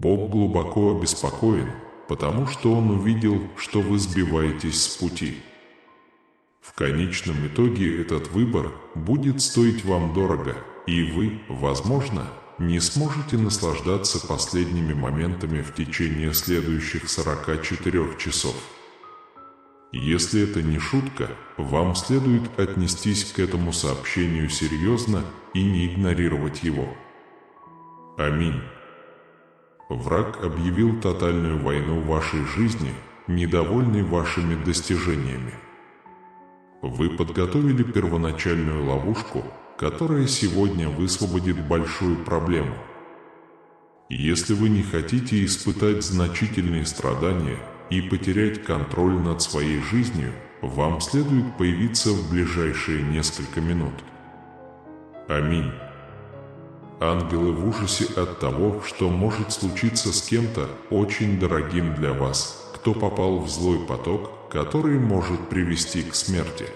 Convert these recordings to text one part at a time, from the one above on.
Бог глубоко обеспокоен, потому что Он увидел, что вы сбиваетесь с пути. В конечном итоге этот выбор будет стоить вам дорого, и вы, возможно, не сможете наслаждаться последними моментами в течение следующих 44 часов. Если это не шутка, вам следует отнестись к этому сообщению серьезно и не игнорировать его. Аминь. Враг объявил тотальную войну вашей жизни, недовольный вашими достижениями. Вы подготовили первоначальную ловушку, которая сегодня высвободит большую проблему. Если вы не хотите испытать значительные страдания и потерять контроль над своей жизнью, вам следует появиться в ближайшие несколько минут. Аминь. Ангелы в ужасе от того, что может случиться с кем-то очень дорогим для вас, кто попал в злой поток, который может привести к смерти.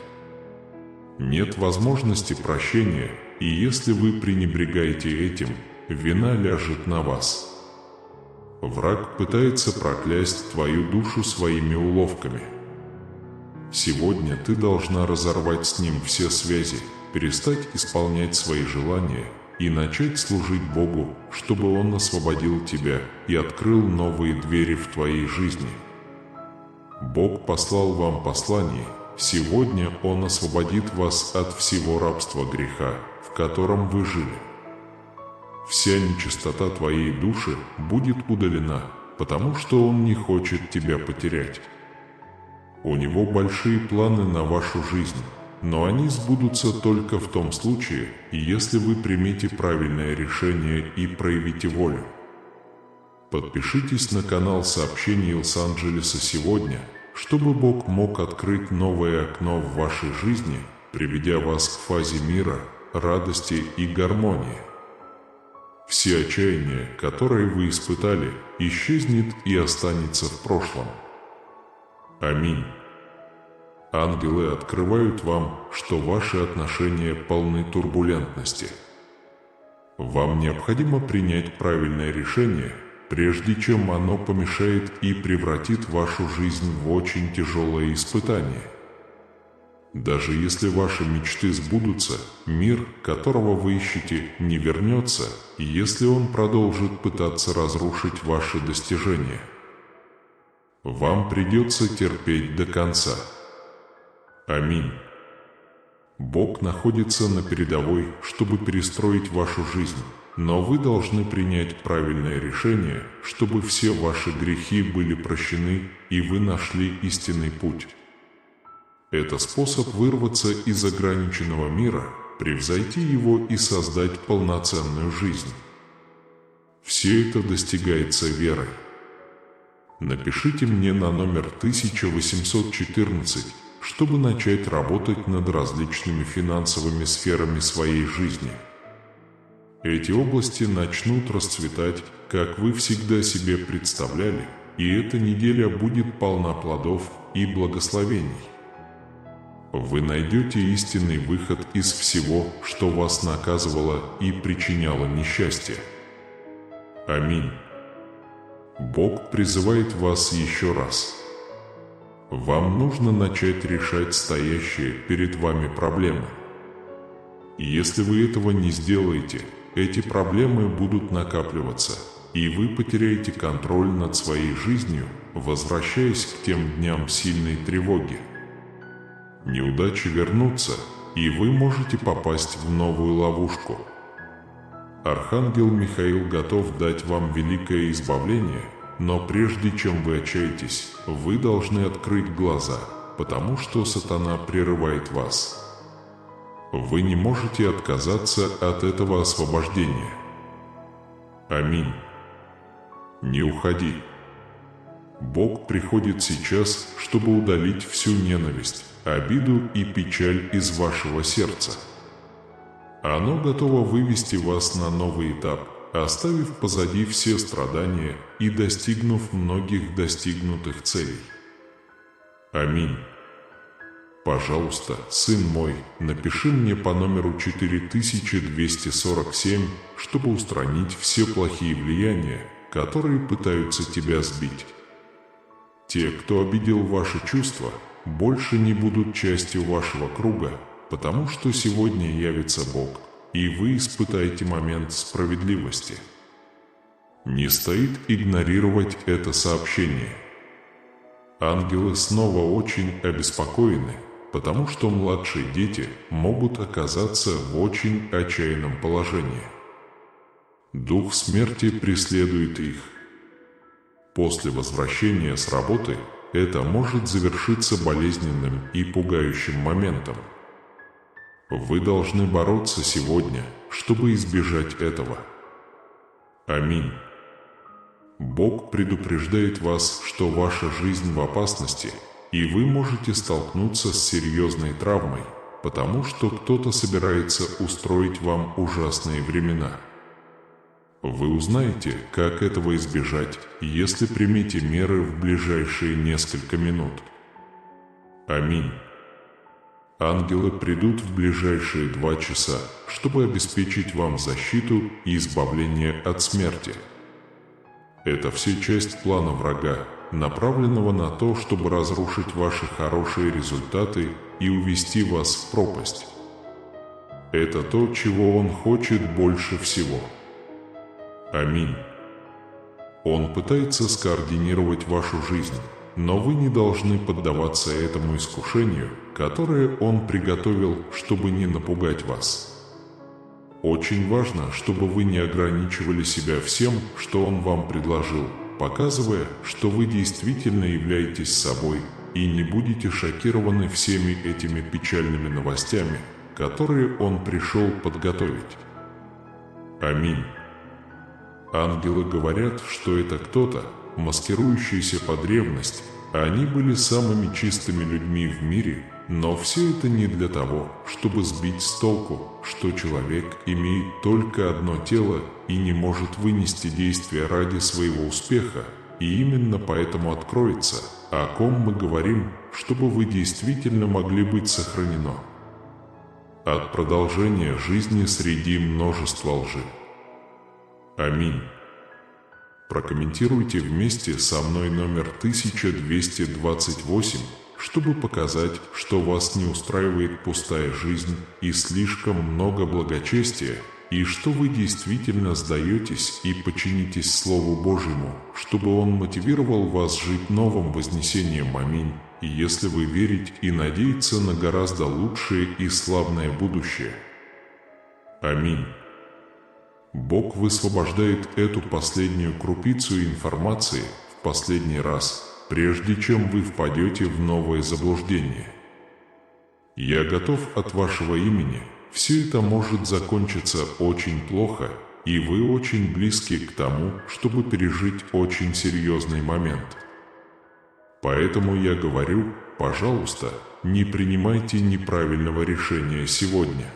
Нет возможности прощения, и если вы пренебрегаете этим, вина ляжет на вас. Враг пытается проклясть твою душу своими уловками. Сегодня ты должна разорвать с ним все связи, перестать исполнять свои желания и начать служить Богу, чтобы Он освободил тебя и открыл новые двери в твоей жизни. Бог послал вам послание. Сегодня Он освободит вас от всего рабства греха, в котором вы жили. Вся нечистота твоей души будет удалена, потому что Он не хочет тебя потерять. У Него большие планы на вашу жизнь, но они сбудутся только в том случае, если вы примете правильное решение и проявите волю. Подпишитесь на канал сообщений Лос-Анджелеса сегодня, чтобы Бог мог открыть новое окно в вашей жизни, приведя вас к фазе мира, радости и гармонии. Все отчаяние, которое вы испытали, исчезнет и останется в прошлом. Аминь. Ангелы открывают вам, что ваши отношения полны турбулентности. Вам необходимо принять правильное решение, прежде чем оно помешает и превратит вашу жизнь в очень тяжелое испытание. Даже если ваши мечты сбудутся, мир, которого вы ищете, не вернется, если он продолжит пытаться разрушить ваши достижения. Вам придется терпеть до конца. Аминь. Бог находится на передовой, чтобы перестроить вашу жизнь, но вы должны принять правильное решение, чтобы все ваши грехи были прощены и вы нашли истинный путь. Это способ вырваться из ограниченного мира, превзойти его и создать полноценную жизнь. Все это достигается верой. Напишите мне на номер 1814, чтобы начать работать над различными финансовыми сферами своей жизни. Эти области начнут расцветать, как вы всегда себе представляли, и эта неделя будет полна плодов и благословений. Вы найдете истинный выход из всего, что вас наказывало и причиняло несчастье. Аминь. Бог призывает вас еще раз. Вам нужно начать решать стоящие перед вами проблемы. Если вы этого не сделаете, эти проблемы будут накапливаться, и вы потеряете контроль над своей жизнью, возвращаясь к тем дням сильной тревоги. Неудачи вернутся, и вы можете попасть в новую ловушку. Архангел Михаил готов дать вам великое избавление, но прежде чем вы отчаетесь, вы должны открыть глаза, потому что сатана прерывает вас. Вы не можете отказаться от этого освобождения. Аминь. Не уходи. Бог приходит сейчас, чтобы удалить всю ненависть, обиду и печаль из вашего сердца. Оно готово вывести вас на новый этап, оставив позади все страдания и достигнув многих достигнутых целей. Аминь. Пожалуйста, сын мой, напиши мне по номеру 4247, чтобы устранить все плохие влияния, которые пытаются тебя сбить. Те, кто обидел ваши чувства, больше не будут частью вашего круга, потому что сегодня явится Бог, и вы испытаете момент справедливости. Не стоит игнорировать это сообщение. Ангелы снова очень обеспокоены, потому что младшие дети могут оказаться в очень отчаянном положении. Дух смерти преследует их. После возвращения с работы это может завершиться болезненным и пугающим моментом. Вы должны бороться сегодня, чтобы избежать этого. Аминь. Бог предупреждает вас, что ваша жизнь в опасности, и вы можете столкнуться с серьезной травмой, потому что кто-то собирается устроить вам ужасные времена. Вы узнаете, как этого избежать, если примете меры в ближайшие несколько минут. Аминь. Ангелы придут в ближайшие 2 часа, чтобы обеспечить вам защиту и избавление от смерти. Это все часть плана врага, направленного на то, чтобы разрушить ваши хорошие результаты и увести вас в пропасть. Это то, чего он хочет больше всего. Аминь. Он пытается скоординировать вашу жизнь, но вы не должны поддаваться этому искушению, которое он приготовил, чтобы не напугать вас. Очень важно, чтобы вы не ограничивали себя всем, что он вам предложил, показывая, что вы действительно являетесь собой и не будете шокированы всеми этими печальными новостями, которые он пришел подготовить. Аминь. Ангелы говорят, что это кто-то, маскирующийся под ревность, а они были самыми чистыми людьми в мире, но все это не для того, чтобы сбить с толку, что человек имеет только одно тело и не может вынести действия ради своего успеха, и именно поэтому откроется, о ком мы говорим, чтобы вы действительно могли быть сохранены от продолжения жизни среди множества лжи. Аминь. Прокомментируйте вместе со мной номер 1228, чтобы показать, что вас не устраивает пустая жизнь и слишком много благочестия, и что вы действительно сдаетесь и подчинитесь Слову Божьему, чтобы Он мотивировал вас жить новым вознесением. Аминь. И если вы верите и надеяться на гораздо лучшее и славное будущее. Аминь. Бог высвобождает эту последнюю крупицу информации в последний раз, прежде чем вы впадете в новое заблуждение. Я готов от вашего имени. Все это может закончиться очень плохо, и вы очень близки к тому, чтобы пережить очень серьезный момент. Поэтому я говорю, пожалуйста, не принимайте неправильного решения сегодня.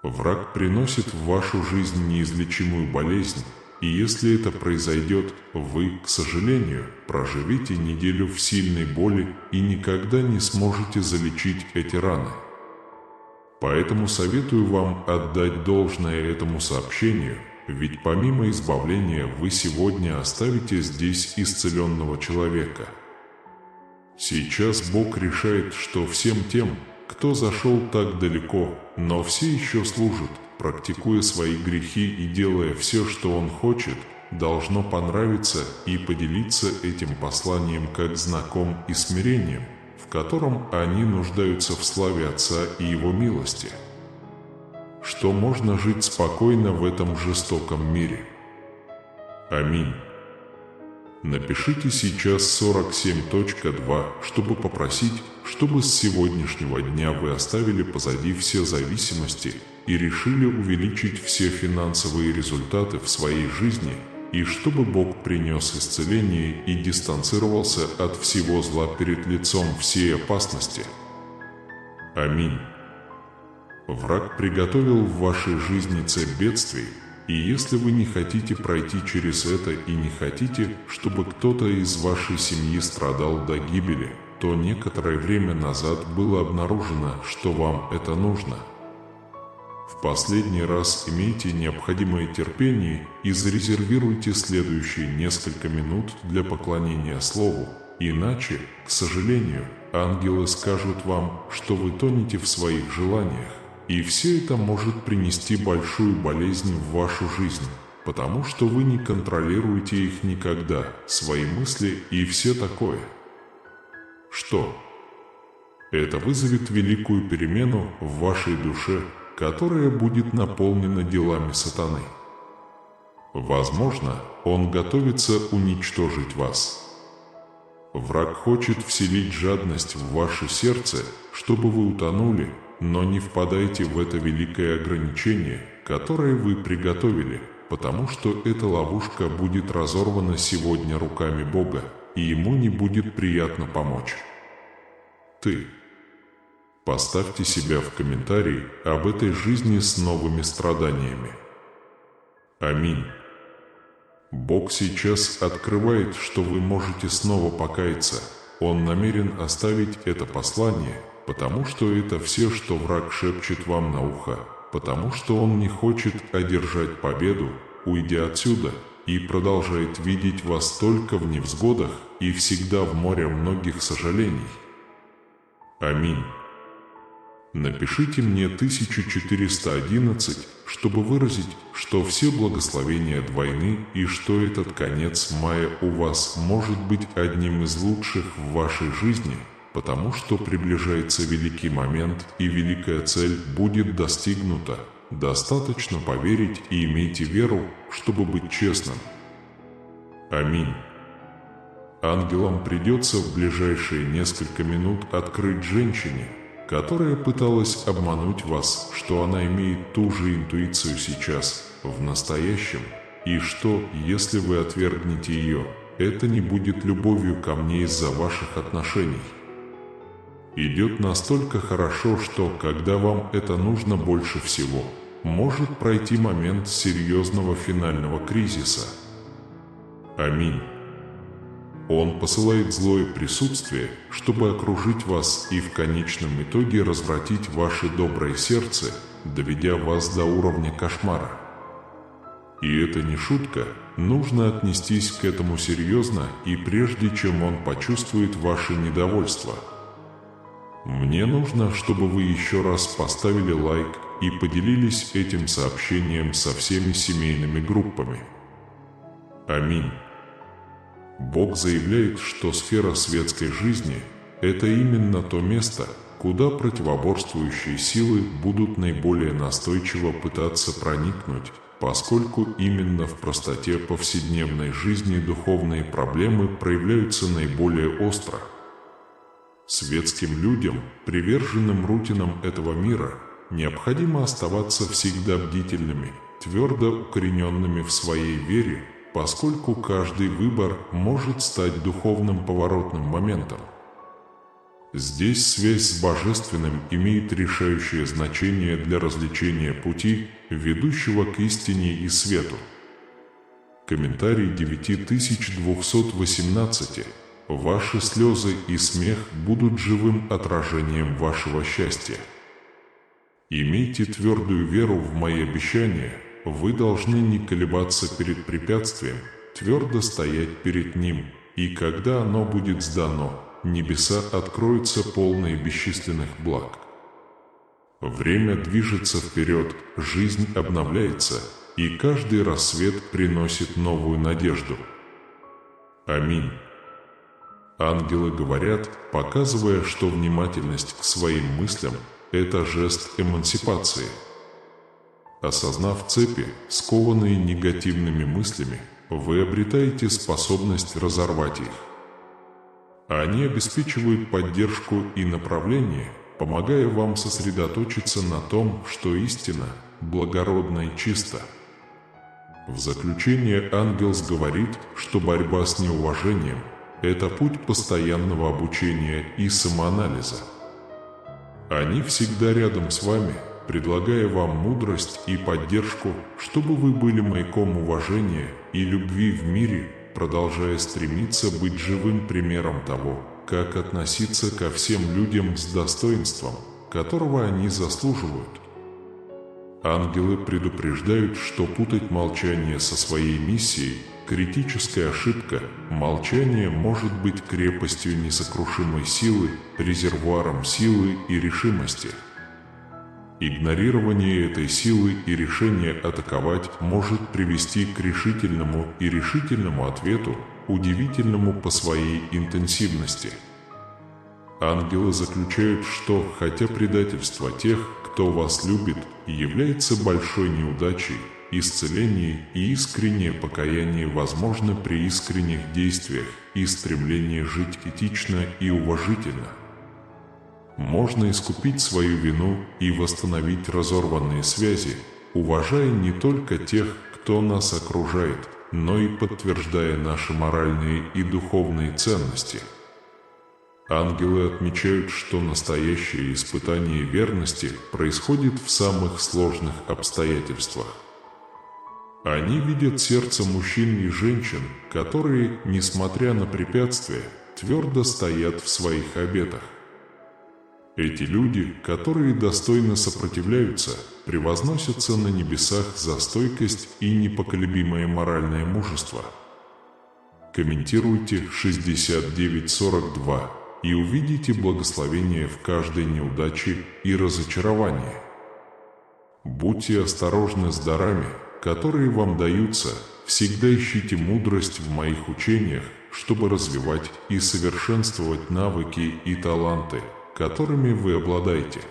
Враг приносит в вашу жизнь неизлечимую болезнь, и если это произойдет, вы, к сожалению, проживете неделю в сильной боли и никогда не сможете залечить эти раны. Поэтому советую вам отдать должное этому сообщению, ведь помимо избавления вы сегодня оставите здесь исцеленного человека. Сейчас Бог решает, что всем тем, кто зашел так далеко, но все еще служит, практикуя свои грехи и делая все, что он хочет, должно понравиться и поделиться этим посланием как знаком и смирением, в котором они нуждаются в славе Отца и Его милости. Что можно жить спокойно в этом жестоком мире. Аминь. Напишите сейчас 47.2, чтобы попросить, чтобы с сегодняшнего дня вы оставили позади все зависимости и решили увеличить все финансовые результаты в своей жизни, и чтобы Бог принес исцеление и дистанцировался от всего зла перед лицом всей опасности. Аминь. Враг приготовил в вашей жизни цепь бедствий, и если вы не хотите пройти через это и не хотите, чтобы кто-то из вашей семьи страдал до гибели, то некоторое время назад было обнаружено, что вам это нужно. В последний раз имейте необходимое терпение и зарезервируйте следующие несколько минут для поклонения Слову, иначе, к сожалению, ангелы скажут вам, что вы тонете в своих желаниях, и все это может принести большую болезнь в вашу жизнь, потому что вы не контролируете их никогда, свои мысли и все такое. Что? Это вызовет великую перемену в вашей душе, которая будет наполнена делами сатаны. Возможно, он готовится уничтожить вас. Враг хочет вселить жадность в ваше сердце, чтобы вы утонули, но не впадайте в это великое ограничение, которое вы приготовили, потому что эта ловушка будет разорвана сегодня руками Бога, и ему не будет приятно помочь. Поставьте себя в комментарии об этой жизни с новыми страданиями. Аминь. Бог сейчас открывает, что вы можете снова покаяться. Он намерен оставить это послание, потому что это все, что враг шепчет вам на ухо, потому что он не хочет одержать победу, уйдя отсюда, и продолжает видеть вас только в невзгодах и всегда в море многих сожалений. Аминь. Напишите мне 1411, чтобы выразить, что все благословения двойны и что этот конец мая у вас может быть одним из лучших в вашей жизни, потому что приближается великий момент и великая цель будет достигнута. Достаточно поверить и имейте веру, чтобы быть честным. Аминь. Ангелам придется в ближайшие несколько минут открыть женщине, которая пыталась обмануть вас, что она имеет ту же интуицию сейчас, в настоящем, и что, если вы отвергнете ее, это не будет любовью ко мне из-за ваших отношений. Идет настолько хорошо, что, когда вам это нужно больше всего, может пройти момент серьезного финального кризиса. Аминь. Он посылает злое присутствие, чтобы окружить вас и в конечном итоге развратить ваше доброе сердце, доведя вас до уровня кошмара. И это не шутка, нужно отнестись к этому серьезно и прежде чем он почувствует ваше недовольство. Мне нужно, чтобы вы еще раз поставили лайк и поделились этим сообщением со всеми семейными группами. Аминь. Бог заявляет, что сфера светской жизни – это именно то место, куда противоборствующие силы будут наиболее настойчиво пытаться проникнуть, поскольку именно в простоте повседневной жизни духовные проблемы проявляются наиболее остро. Светским людям, приверженным рутинам этого мира, необходимо оставаться всегда бдительными, твердо укорененными в своей вере, поскольку каждый выбор может стать духовным поворотным моментом. Здесь связь с Божественным имеет решающее значение для развлечения пути, ведущего к истине и свету. Комментарий 9218. Ваши слезы и смех будут живым отражением вашего счастья. Имейте твердую веру в мои обещания. Вы должны не колебаться перед препятствием, твердо стоять перед ним, и когда оно будет сдано, небеса откроются полные бесчисленных благ. Время движется вперед, жизнь обновляется, и каждый рассвет приносит новую надежду. Аминь. Ангелы говорят, показывая, что внимательность к своим мыслям – это жест эмансипации. Осознав цепи, скованные негативными мыслями, вы обретаете способность разорвать их. Они обеспечивают поддержку и направление, помогая вам сосредоточиться на том, что истина благородна и чиста. В заключение ангел говорит, что борьба с неуважением – это путь постоянного обучения и самоанализа. Они всегда рядом с вами, предлагая вам мудрость и поддержку, чтобы вы были маяком уважения и любви в мире, продолжая стремиться быть живым примером того, как относиться ко всем людям с достоинством, которого они заслуживают. Ангелы предупреждают, что путать молчание со своей миссией – критическая ошибка. Молчание может быть крепостью несокрушимой силы, резервуаром силы и решимости. Игнорирование этой силы и решение атаковать может привести к решительному ответу, удивительному по своей интенсивности. Ангелы заключают, что, хотя предательство тех, кто вас любит, является большой неудачей, исцеление и искреннее покаяние возможно при искренних действиях и стремлении жить этично и уважительно. Можно искупить свою вину и восстановить разорванные связи, уважая не только тех, кто нас окружает, но и подтверждая наши моральные и духовные ценности. Ангелы отмечают, что настоящее испытание верности происходит в самых сложных обстоятельствах. Они видят сердце мужчин и женщин, которые, несмотря на препятствия, твердо стоят в своих обетах. Эти люди, которые достойно сопротивляются, превозносятся на небесах за стойкость и непоколебимое моральное мужество. Комментируйте 6942 и увидите благословение в каждой неудаче и разочаровании. Будьте осторожны с дарами, которые вам даются, всегда ищите мудрость в моих учениях, чтобы развивать и совершенствовать навыки и таланты, которыми вы обладаете.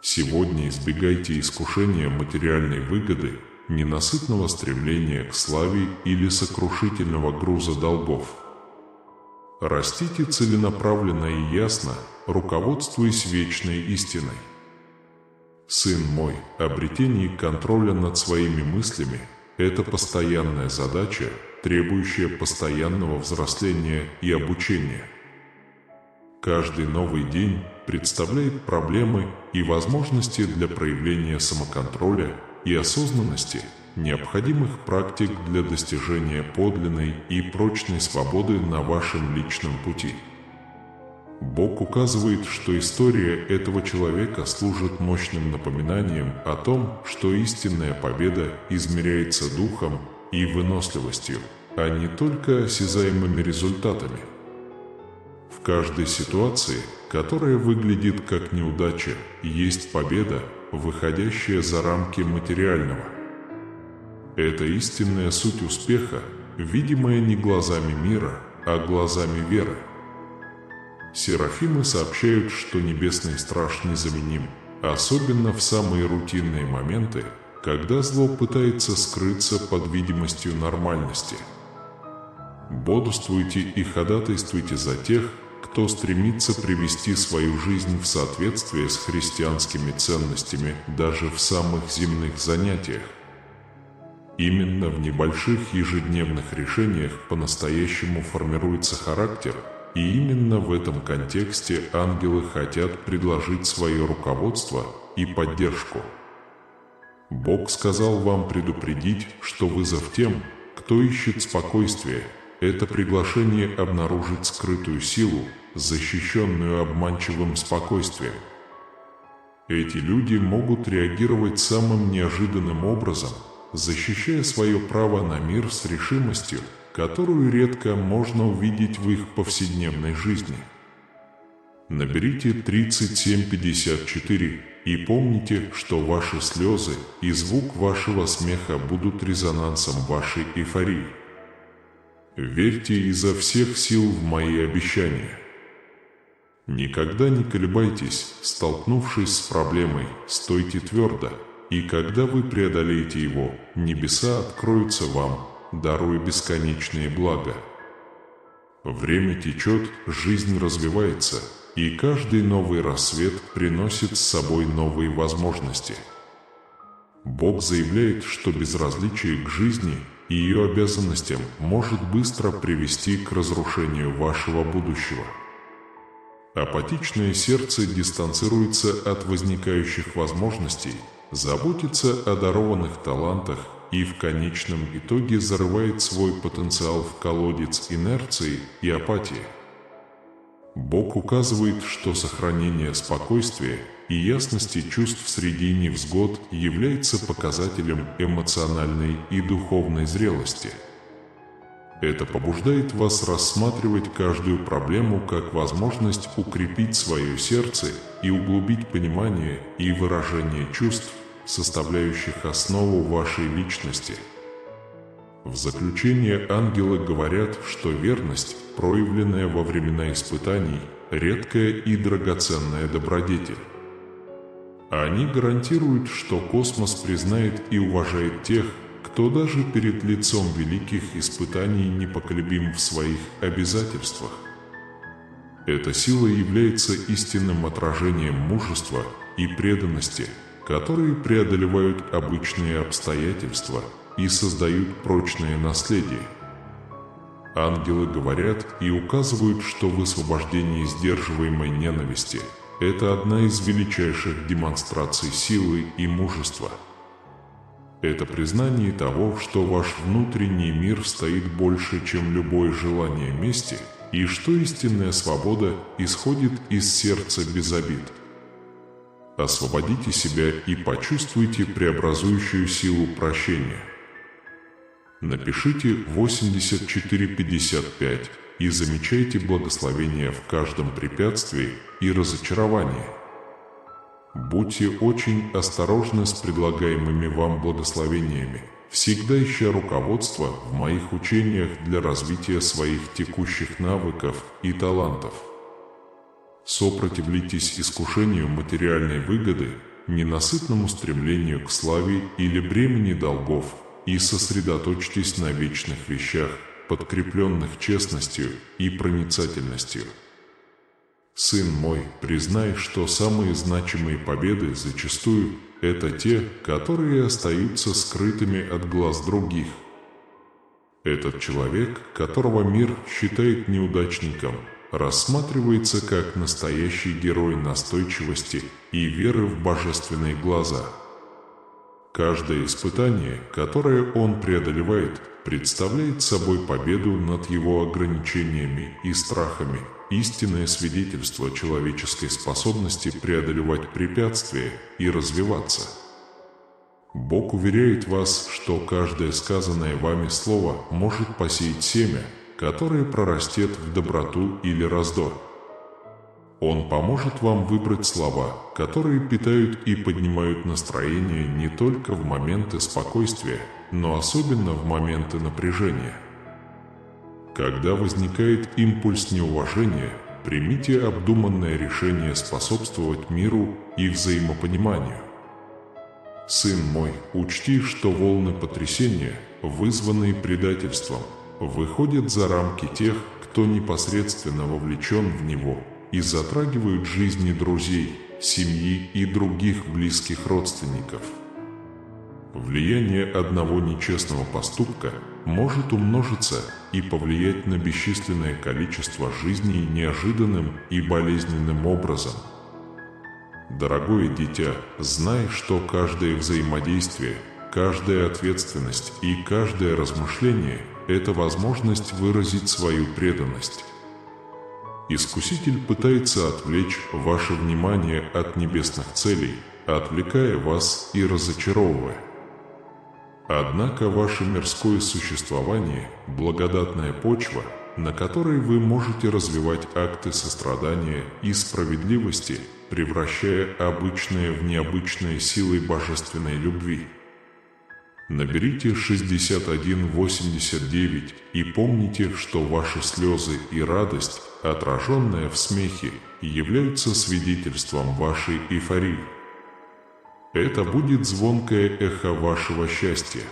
Сегодня избегайте искушения материальной выгоды, ненасытного стремления к славе или сокрушительного груза долгов. Растите целенаправленно и ясно, руководствуясь вечной истиной. Сын мой, обретение контроля над своими мыслями – это постоянная задача, требующая постоянного взросления и обучения. Каждый новый день представляет проблемы и возможности для проявления самоконтроля и осознанности, необходимых практик для достижения подлинной и прочной свободы на вашем личном пути. Бог указывает, что история этого человека служит мощным напоминанием о том, что истинная победа измеряется духом и выносливостью, а не только осязаемыми результатами. В каждой ситуации, которая выглядит как неудача, есть победа, выходящая за рамки материального. Это истинная суть успеха, видимая не глазами мира, а глазами веры. Серафимы сообщают, что небесный страж незаменим, особенно в самые рутинные моменты, когда зло пытается скрыться под видимостью нормальности. Бодрствуйте и ходатайствуйте за тех, кто стремится привести свою жизнь в соответствие с христианскими ценностями даже в самых земных занятиях. Именно в небольших ежедневных решениях по-настоящему формируется характер, и именно в этом контексте ангелы хотят предложить свое руководство и поддержку. Бог сказал вам предупредить, что вызов тем, кто ищет спокойствия, это приглашение обнаружить скрытую силу, защищенную обманчивым спокойствием. Эти люди могут реагировать самым неожиданным образом, защищая свое право на мир с решимостью, которую редко можно увидеть в их повседневной жизни. Наберите 3754 и помните, что ваши слезы и звук вашего смеха будут резонансом вашей эйфории. Верьте изо всех сил в мои обещания. Никогда не колебайтесь, столкнувшись с проблемой, стойте твердо, и когда вы преодолеете его, небеса откроются вам, даруя бесконечные блага. Время течет, жизнь развивается, и каждый новый рассвет приносит с собой новые возможности. Бог заявляет, что безразличие к жизни и ее обязанностям может быстро привести к разрушению вашего будущего. Апатичное сердце дистанцируется от возникающих возможностей, заботится о дарованных талантах и в конечном итоге зарывает свой потенциал в колодец инерции и апатии. Бог указывает, что сохранение спокойствия и ясности чувств среди невзгод является показателем эмоциональной и духовной зрелости. Это побуждает вас рассматривать каждую проблему как возможность укрепить свое сердце и углубить понимание и выражение чувств, составляющих основу вашей личности. В заключение ангелы говорят, что верность, проявленная во времена испытаний, редкая и драгоценная добродетель. Они гарантируют, что космос признает и уважает тех, кто даже перед лицом великих испытаний непоколебим в своих обязательствах. Эта сила является истинным отражением мужества и преданности, которые преодолевают обычные обстоятельства и создают прочное наследие. Ангелы говорят и указывают, что высвобождение сдерживаемой ненависти – это одна из величайших демонстраций силы и мужества. Это признание того, что ваш внутренний мир стоит больше, чем любое желание мести, и что истинная свобода исходит из сердца без обид. Освободите себя и почувствуйте преобразующую силу прощения. Напишите 8455 и замечайте благословение в каждом препятствии и разочаровании. Будьте очень осторожны с предлагаемыми вам благословениями, всегда ища руководство в моих учениях для развития своих текущих навыков и талантов. Сопротивляйтесь искушению материальной выгоды, ненасытному стремлению к славе или бремени долгов и сосредоточьтесь на вечных вещах, подкрепленных честностью и проницательностью. Сын мой, признай, что самые значимые победы зачастую – это те, которые остаются скрытыми от глаз других. Этот человек, которого мир считает неудачником, рассматривается как настоящий герой настойчивости и веры в божественные глаза. Каждое испытание, которое он преодолевает, представляет собой победу над его ограничениями и страхами, истинное свидетельство человеческой способности преодолевать препятствия и развиваться. Бог уверяет вас, что каждое сказанное вами слово может посеять семя, которое прорастет в доброту или раздор. Он поможет вам выбрать слова, которые питают и поднимают настроение не только в моменты спокойствия, но особенно в моменты напряжения. Когда возникает импульс неуважения, примите обдуманное решение способствовать миру и взаимопониманию. Сын мой, учти, что волны потрясения, вызванные предательством, выходят за рамки тех, кто непосредственно вовлечен в него, и затрагивают жизни друзей, семьи и других близких родственников. Влияние одного нечестного поступка может умножиться и повлиять на бесчисленное количество жизней неожиданным и болезненным образом. Дорогое дитя, знай, что каждое взаимодействие, каждая ответственность и каждое размышление – это возможность выразить свою преданность. Искуситель пытается отвлечь ваше внимание от небесных целей, отвлекая вас и разочаровывая. Однако ваше мирское существование – благодатная почва, на которой вы можете развивать акты сострадания и справедливости, превращая обычное в необычное силой божественной любви. Наберите 6189 и помните, что ваши слезы и радость, отраженная в смехе, являются свидетельством вашей эйфории. Это будет звонкое эхо вашего счастья.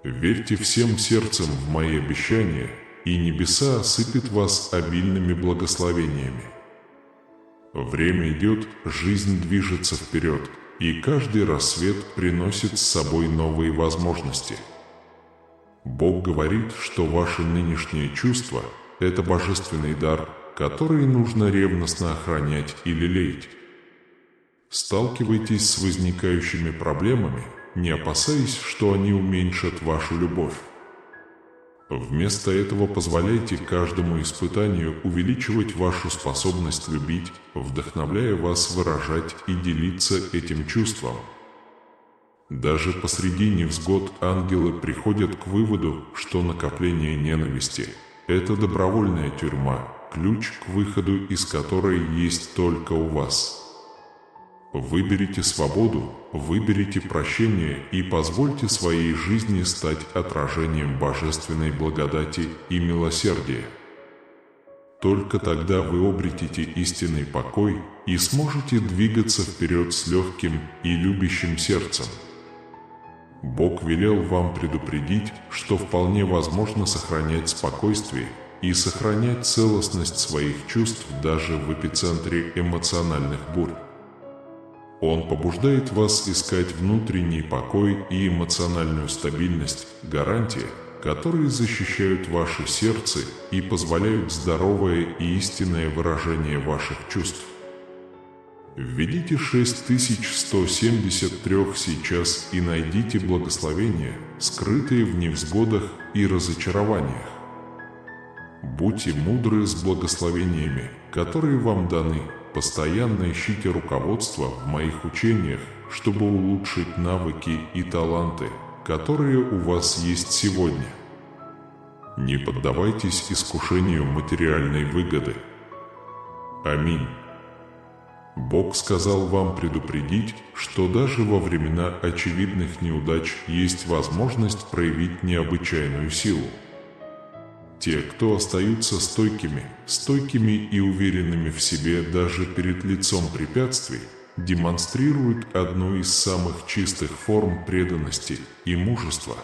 Верьте всем сердцем в мои обещания, и небеса осыпят вас обильными благословениями. Время идет, жизнь движется вперед, и каждый рассвет приносит с собой новые возможности. Бог говорит, что ваши нынешние чувства – это божественный дар, который нужно ревностно охранять и лелеять. Сталкивайтесь с возникающими проблемами, не опасаясь, что они уменьшат вашу любовь. Вместо этого позволяйте каждому испытанию увеличивать вашу способность любить, вдохновляя вас выражать и делиться этим чувством. Даже посреди невзгод ангелы приходят к выводу, что накопление ненависти – это добровольная тюрьма, ключ к выходу из которой есть только у вас. Выберите свободу, выберите прощение и позвольте своей жизни стать отражением божественной благодати и милосердия. Только тогда вы обретете истинный покой и сможете двигаться вперед с легким и любящим сердцем. Бог велел вам предупредить, что вполне возможно сохранять спокойствие и сохранять целостность своих чувств даже в эпицентре эмоциональных бурь. Он побуждает вас искать внутренний покой и эмоциональную стабильность, гарантии, которые защищают ваше сердце и позволяют здоровое и истинное выражение ваших чувств. Введите 6173 сейчас и найдите благословения, скрытые в невзгодах и разочарованиях. Будьте мудры с благословениями, которые вам даны. Постоянно ищите руководство в моих учениях, чтобы улучшить навыки и таланты, которые у вас есть сегодня. Не поддавайтесь искушению материальной выгоды. Аминь. Бог сказал вам предупредить, что даже во времена очевидных неудач есть возможность проявить необычайную силу. Те, кто остаются стойкими и уверенными в себе даже перед лицом препятствий, демонстрируют одну из самых чистых форм преданности и мужества.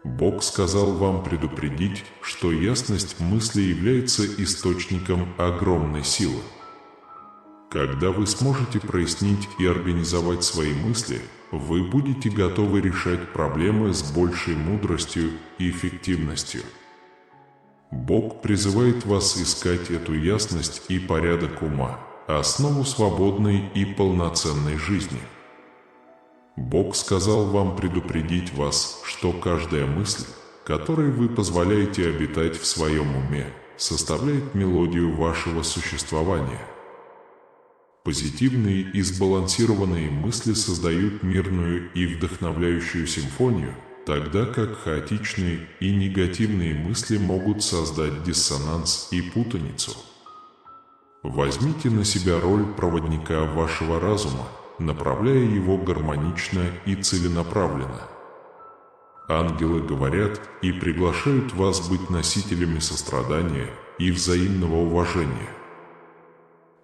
Бог сказал вам предупредить, что ясность мысли является источником огромной силы. Когда вы сможете прояснить и организовать свои мысли, вы будете готовы решать проблемы с большей мудростью и эффективностью. Бог призывает вас искать эту ясность и порядок ума, основу свободной и полноценной жизни. Бог сказал вам предупредить вас, что каждая мысль, которой вы позволяете обитать в своем уме, составляет мелодию вашего существования. Позитивные и сбалансированные мысли создают мирную и вдохновляющую симфонию, тогда как хаотичные и негативные мысли могут создать диссонанс и путаницу. Возьмите на себя роль проводника вашего разума, направляя его гармонично и целенаправленно. Ангелы говорят и приглашают вас быть носителями сострадания и взаимного уважения.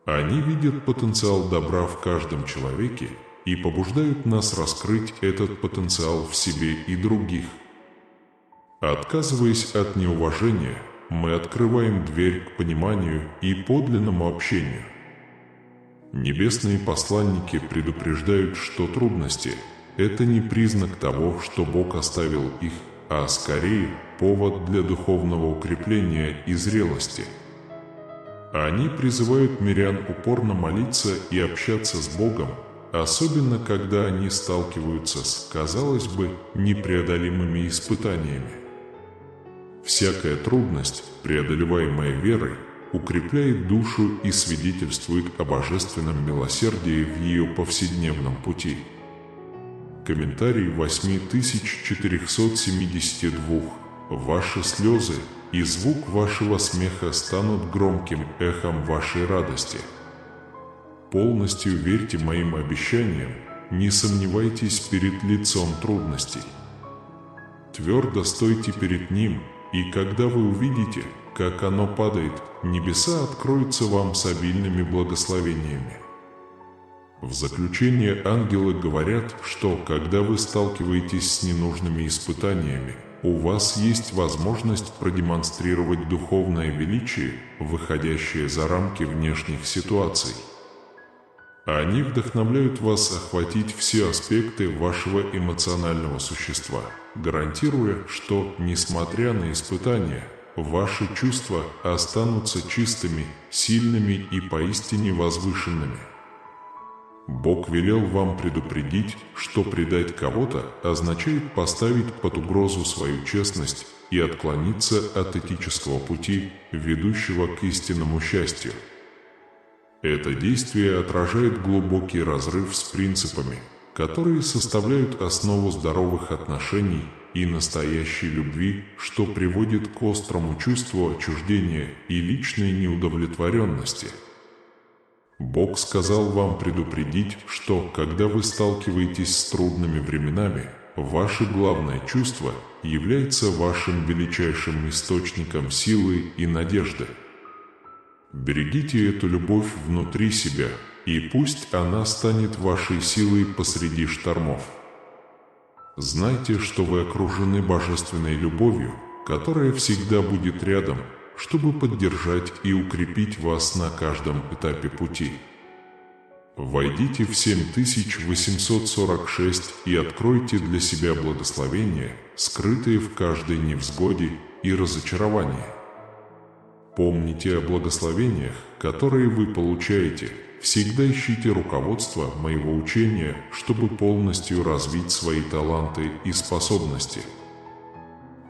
Они видят потенциал добра в каждом человеке и побуждают нас раскрыть этот потенциал в себе и других. Отказываясь от неуважения, мы открываем дверь к пониманию и подлинному общению. Небесные посланники предупреждают, что трудности – это не признак того, что Бог оставил их, а скорее повод для духовного укрепления и зрелости. Они призывают мирян упорно молиться и общаться с Богом, особенно когда они сталкиваются с, казалось бы, непреодолимыми испытаниями. Всякая трудность, преодолеваемая верой, укрепляет душу и свидетельствует о божественном милосердии в ее повседневном пути. Комментарий 8472. Ваши слезы и звук вашего смеха станут громким эхом вашей радости. Полностью верьте моим обещаниям, не сомневайтесь перед лицом трудностей. Твердо стойте перед ним, и когда вы увидите, как оно падает, небеса откроются вам с обильными благословениями. В заключение ангелы говорят, что когда вы сталкиваетесь с ненужными испытаниями, у вас есть возможность продемонстрировать духовное величие, выходящее за рамки внешних ситуаций. Они вдохновляют вас охватить все аспекты вашего эмоционального существа, гарантируя, что, несмотря на испытания, ваши чувства останутся чистыми, сильными и поистине возвышенными. Бог велел вам предупредить, что предать кого-то означает поставить под угрозу свою честность и отклониться от этического пути, ведущего к истинному счастью. Это действие отражает глубокий разрыв с принципами, которые составляют основу здоровых отношений и настоящей любви, что приводит к острому чувству отчуждения и личной неудовлетворенности. Бог сказал вам предупредить, что, когда вы сталкиваетесь с трудными временами, ваше главное чувство является вашим величайшим источником силы и надежды. Берегите эту любовь внутри себя, и пусть она станет вашей силой посреди штормов. Знайте, что вы окружены божественной любовью, которая всегда будет рядом, чтобы поддержать и укрепить вас на каждом этапе пути. Войдите в 7846 и откройте для себя благословения, скрытые в каждой невзгоде и разочаровании. Помните о благословениях, которые вы получаете. Всегда ищите руководство моего учения, чтобы полностью развить свои таланты и способности.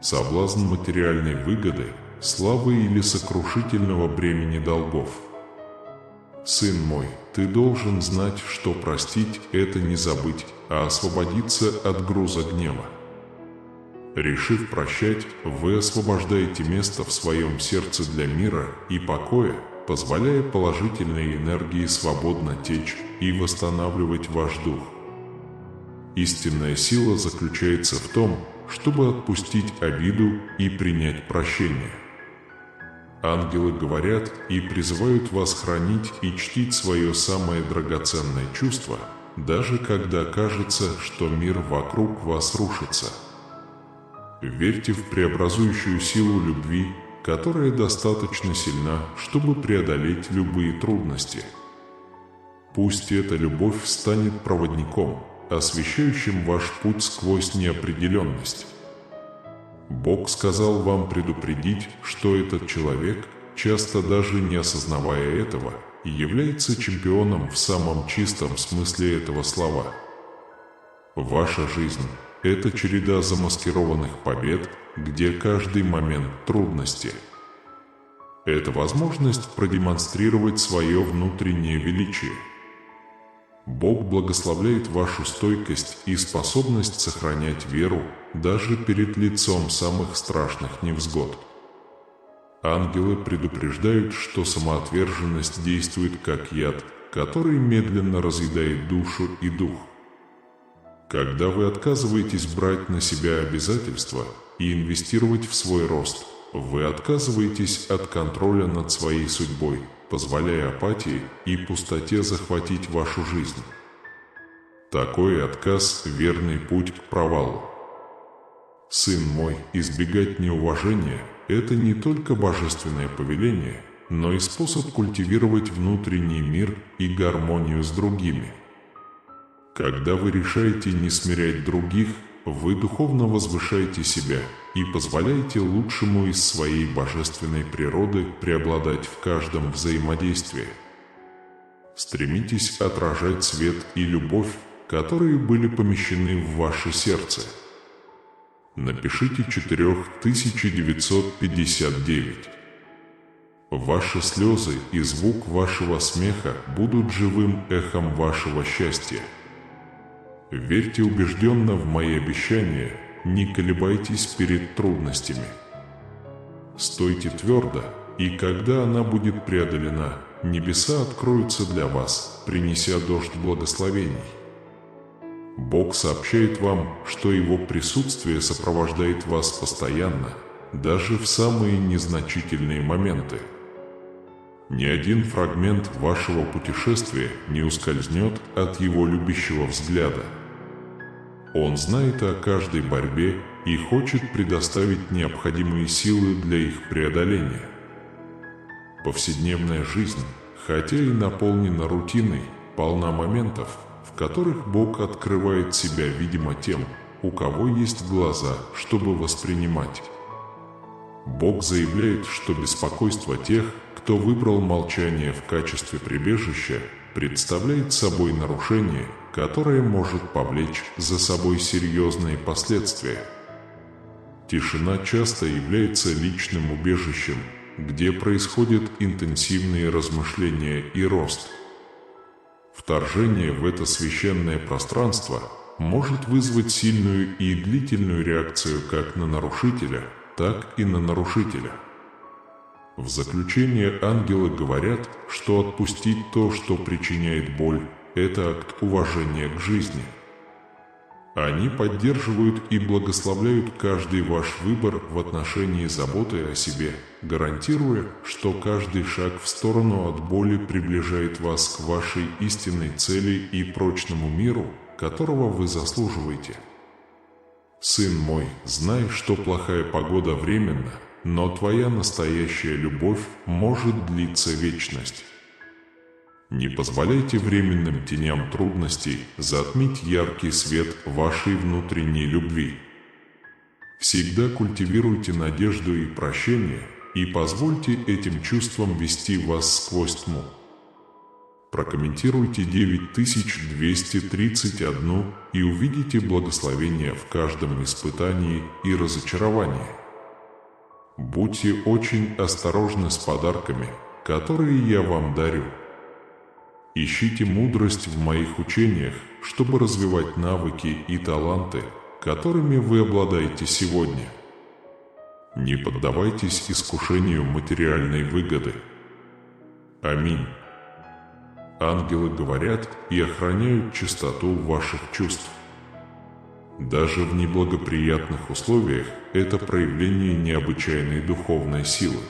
Соблазн материальной выгоды, славы или сокрушительного бремени долгов. Сын мой, ты должен знать, что простить – это не забыть, а освободиться от груза гнева. Решив прощать, вы освобождаете место в своем сердце для мира и покоя, позволяя положительной энергии свободно течь и восстанавливать ваш дух. Истинная сила заключается в том, чтобы отпустить обиду и принять прощение. Ангелы говорят и призывают вас хранить и чтить свое самое драгоценное чувство, даже когда кажется, что мир вокруг вас рушится. Верьте в преобразующую силу любви, которая достаточно сильна, чтобы преодолеть любые трудности. Пусть эта любовь станет проводником, освещающим ваш путь сквозь неопределенность. Бог сказал вам предупредить, что этот человек, часто даже не осознавая этого, является чемпионом в самом чистом смысле этого слова. Ваша жизнь – это череда замаскированных побед, где каждый момент трудности. Это возможность продемонстрировать свое внутреннее величие. Бог благословляет вашу стойкость и способность сохранять веру даже перед лицом самых страшных невзгод. Ангелы предупреждают, что самоотверженность действует как яд, который медленно разъедает душу и дух. Когда вы отказываетесь брать на себя обязательства и инвестировать в свой рост, вы отказываетесь от контроля над своей судьбой, позволяя апатии и пустоте захватить вашу жизнь. Такой отказ – верный путь к провалу. Сын мой, избегать неуважения – это не только божественное повеление, но и способ культивировать внутренний мир и гармонию с другими. Когда вы решаете не смирять других, вы духовно возвышаете себя и позволяете лучшему из своей божественной природы преобладать в каждом взаимодействии. Стремитесь отражать свет и любовь, которые были помещены в ваше сердце. Напишите 4959. Ваши слезы и звук вашего смеха будут живым эхом вашего счастья. Верьте убежденно в мои обещания, не колебайтесь перед трудностями. Стойте твердо, и когда она будет преодолена, небеса откроются для вас, принеся дождь благословений. Бог сообщает вам, что Его присутствие сопровождает вас постоянно, даже в самые незначительные моменты. Ни один фрагмент вашего путешествия не ускользнет от Его любящего взгляда. Он знает о каждой борьбе и хочет предоставить необходимые силы для их преодоления. Повседневная жизнь, хотя и наполнена рутиной, полна моментов, в которых Бог открывает себя, видимо, тем, у кого есть глаза, чтобы воспринимать. Бог заявляет, что беспокойство тех, кто выбрал молчание в качестве прибежища, представляет собой нарушение, которое может повлечь за собой серьезные последствия. Тишина часто является личным убежищем, где происходят интенсивные размышления и рост. Вторжение в это священное пространство может вызвать сильную и длительную реакцию как на нарушителя, так и на нарушителя. В заключение ангелы говорят, что отпустить то, что причиняет боль, это акт уважения к жизни. Они поддерживают и благословляют каждый ваш выбор в отношении заботы о себе, гарантируя, что каждый шаг в сторону от боли приближает вас к вашей истинной цели и прочному миру, которого вы заслуживаете. Сын мой, знай, что плохая погода временна, но твоя настоящая любовь может длиться вечность. Не позволяйте временным теням трудностей затмить яркий свет вашей внутренней любви. Всегда культивируйте надежду и прощение, и позвольте этим чувствам вести вас сквозь тьму. Прокомментируйте 9231 и увидите благословение в каждом испытании и разочаровании. Будьте очень осторожны с подарками, которые я вам дарю. Ищите мудрость в моих учениях, чтобы развивать навыки и таланты, которыми вы обладаете сегодня. Не поддавайтесь искушению материальной выгоды. Аминь. Ангелы говорят и охраняют чистоту ваших чувств. Даже в неблагоприятных условиях это проявление необычайной духовной силы.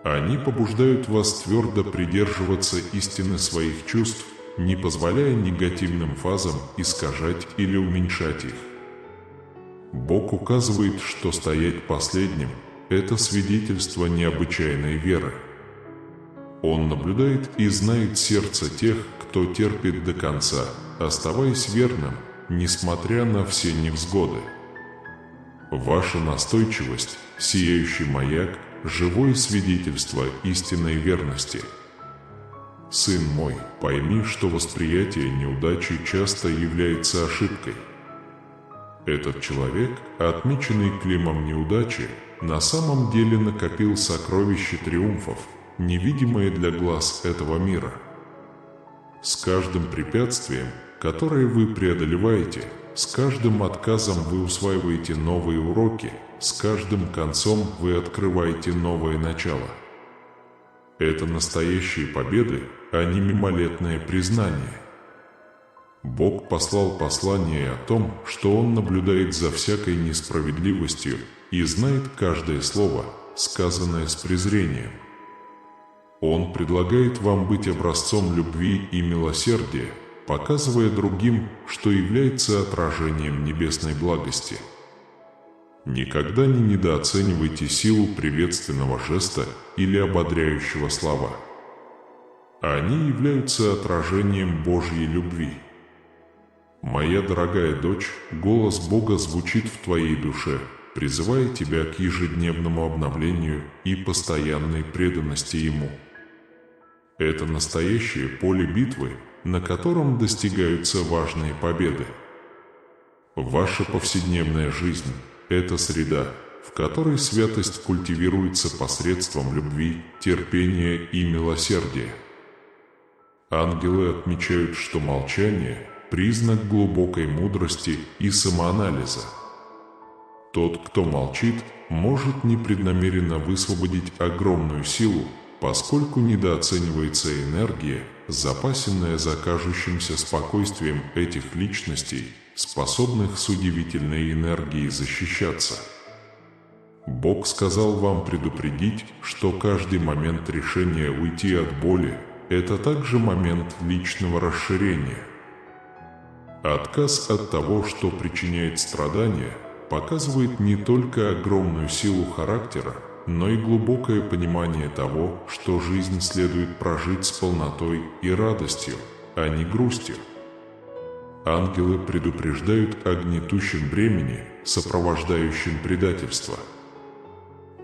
Они побуждают вас твердо придерживаться истины своих чувств, не позволяя негативным фазам искажать или уменьшать их. Бог указывает, что стоять последним – это свидетельство необычайной веры. Он наблюдает и знает сердце тех, кто терпит до конца, оставаясь верным, несмотря на все невзгоды. Ваша настойчивость, сияющий маяк, живое свидетельство истинной верности. Сын мой, пойми, что восприятие неудачи часто является ошибкой. Этот человек, отмеченный клеймом неудачи, на самом деле накопил сокровища триумфов, невидимые для глаз этого мира. С каждым препятствием, которое вы преодолеваете, с каждым отказом вы усваиваете новые уроки, с каждым концом вы открываете новое начало. Это настоящие победы, а не мимолетное признание. Бог послал послание о том, что Он наблюдает за всякой несправедливостью и знает каждое слово, сказанное с презрением. Он предлагает вам быть образцом любви и милосердия, показывая другим, что является отражением небесной благости. Никогда не недооценивайте силу приветственного жеста или ободряющего слова. Они являются отражением Божьей любви. Моя дорогая дочь, голос Бога звучит в твоей душе, призывая тебя к ежедневному обновлению и постоянной преданности Ему. Это настоящее поле битвы, на котором достигаются важные победы. Ваша повседневная жизнь – это среда, в которой святость культивируется посредством любви, терпения и милосердия. Ангелы отмечают, что молчание – признак глубокой мудрости и самоанализа. Тот, кто молчит, может непреднамеренно высвободить огромную силу, поскольку недооценивается энергия, запасенная за кажущимся спокойствием этих личностей, способных с удивительной энергией защищаться. Бог сказал вам предупредить, что каждый момент решения уйти от боли – это также момент личного расширения. Отказ от того, что причиняет страдания, показывает не только огромную силу характера, но и глубокое понимание того, что жизнь следует прожить с полнотой и радостью, а не грустью. Ангелы предупреждают о гнетущем бремени, сопровождающем предательство.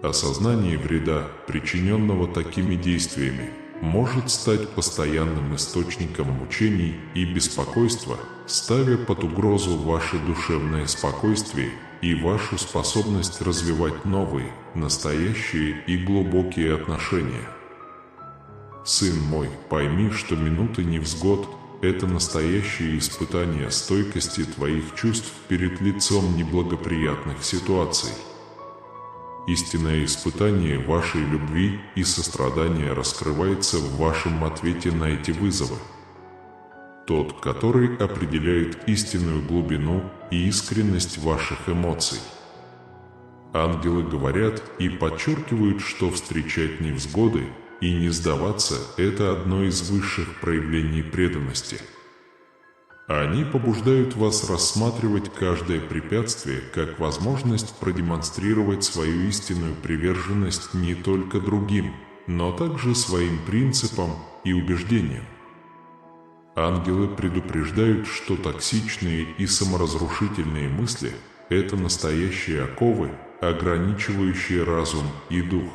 Осознание вреда, причиненного такими действиями, может стать постоянным источником мучений и беспокойства, ставя под угрозу ваше душевное спокойствие и вашу способность развивать новые, настоящие и глубокие отношения. Сын мой, пойми, что минуты невзгод – это настоящее испытание стойкости твоих чувств перед лицом неблагоприятных ситуаций. Истинное испытание вашей любви и сострадания раскрывается в вашем ответе на эти вызовы. Тот, который определяет истинную глубину и искренность ваших эмоций. Ангелы говорят и подчеркивают, что встречать невзгоды и не сдаваться – это одно из высших проявлений преданности. Они побуждают вас рассматривать каждое препятствие как возможность продемонстрировать свою истинную приверженность не только другим, но также своим принципам и убеждениям. Ангелы предупреждают, что токсичные и саморазрушительные мысли – это настоящие оковы, ограничивающие разум и дух.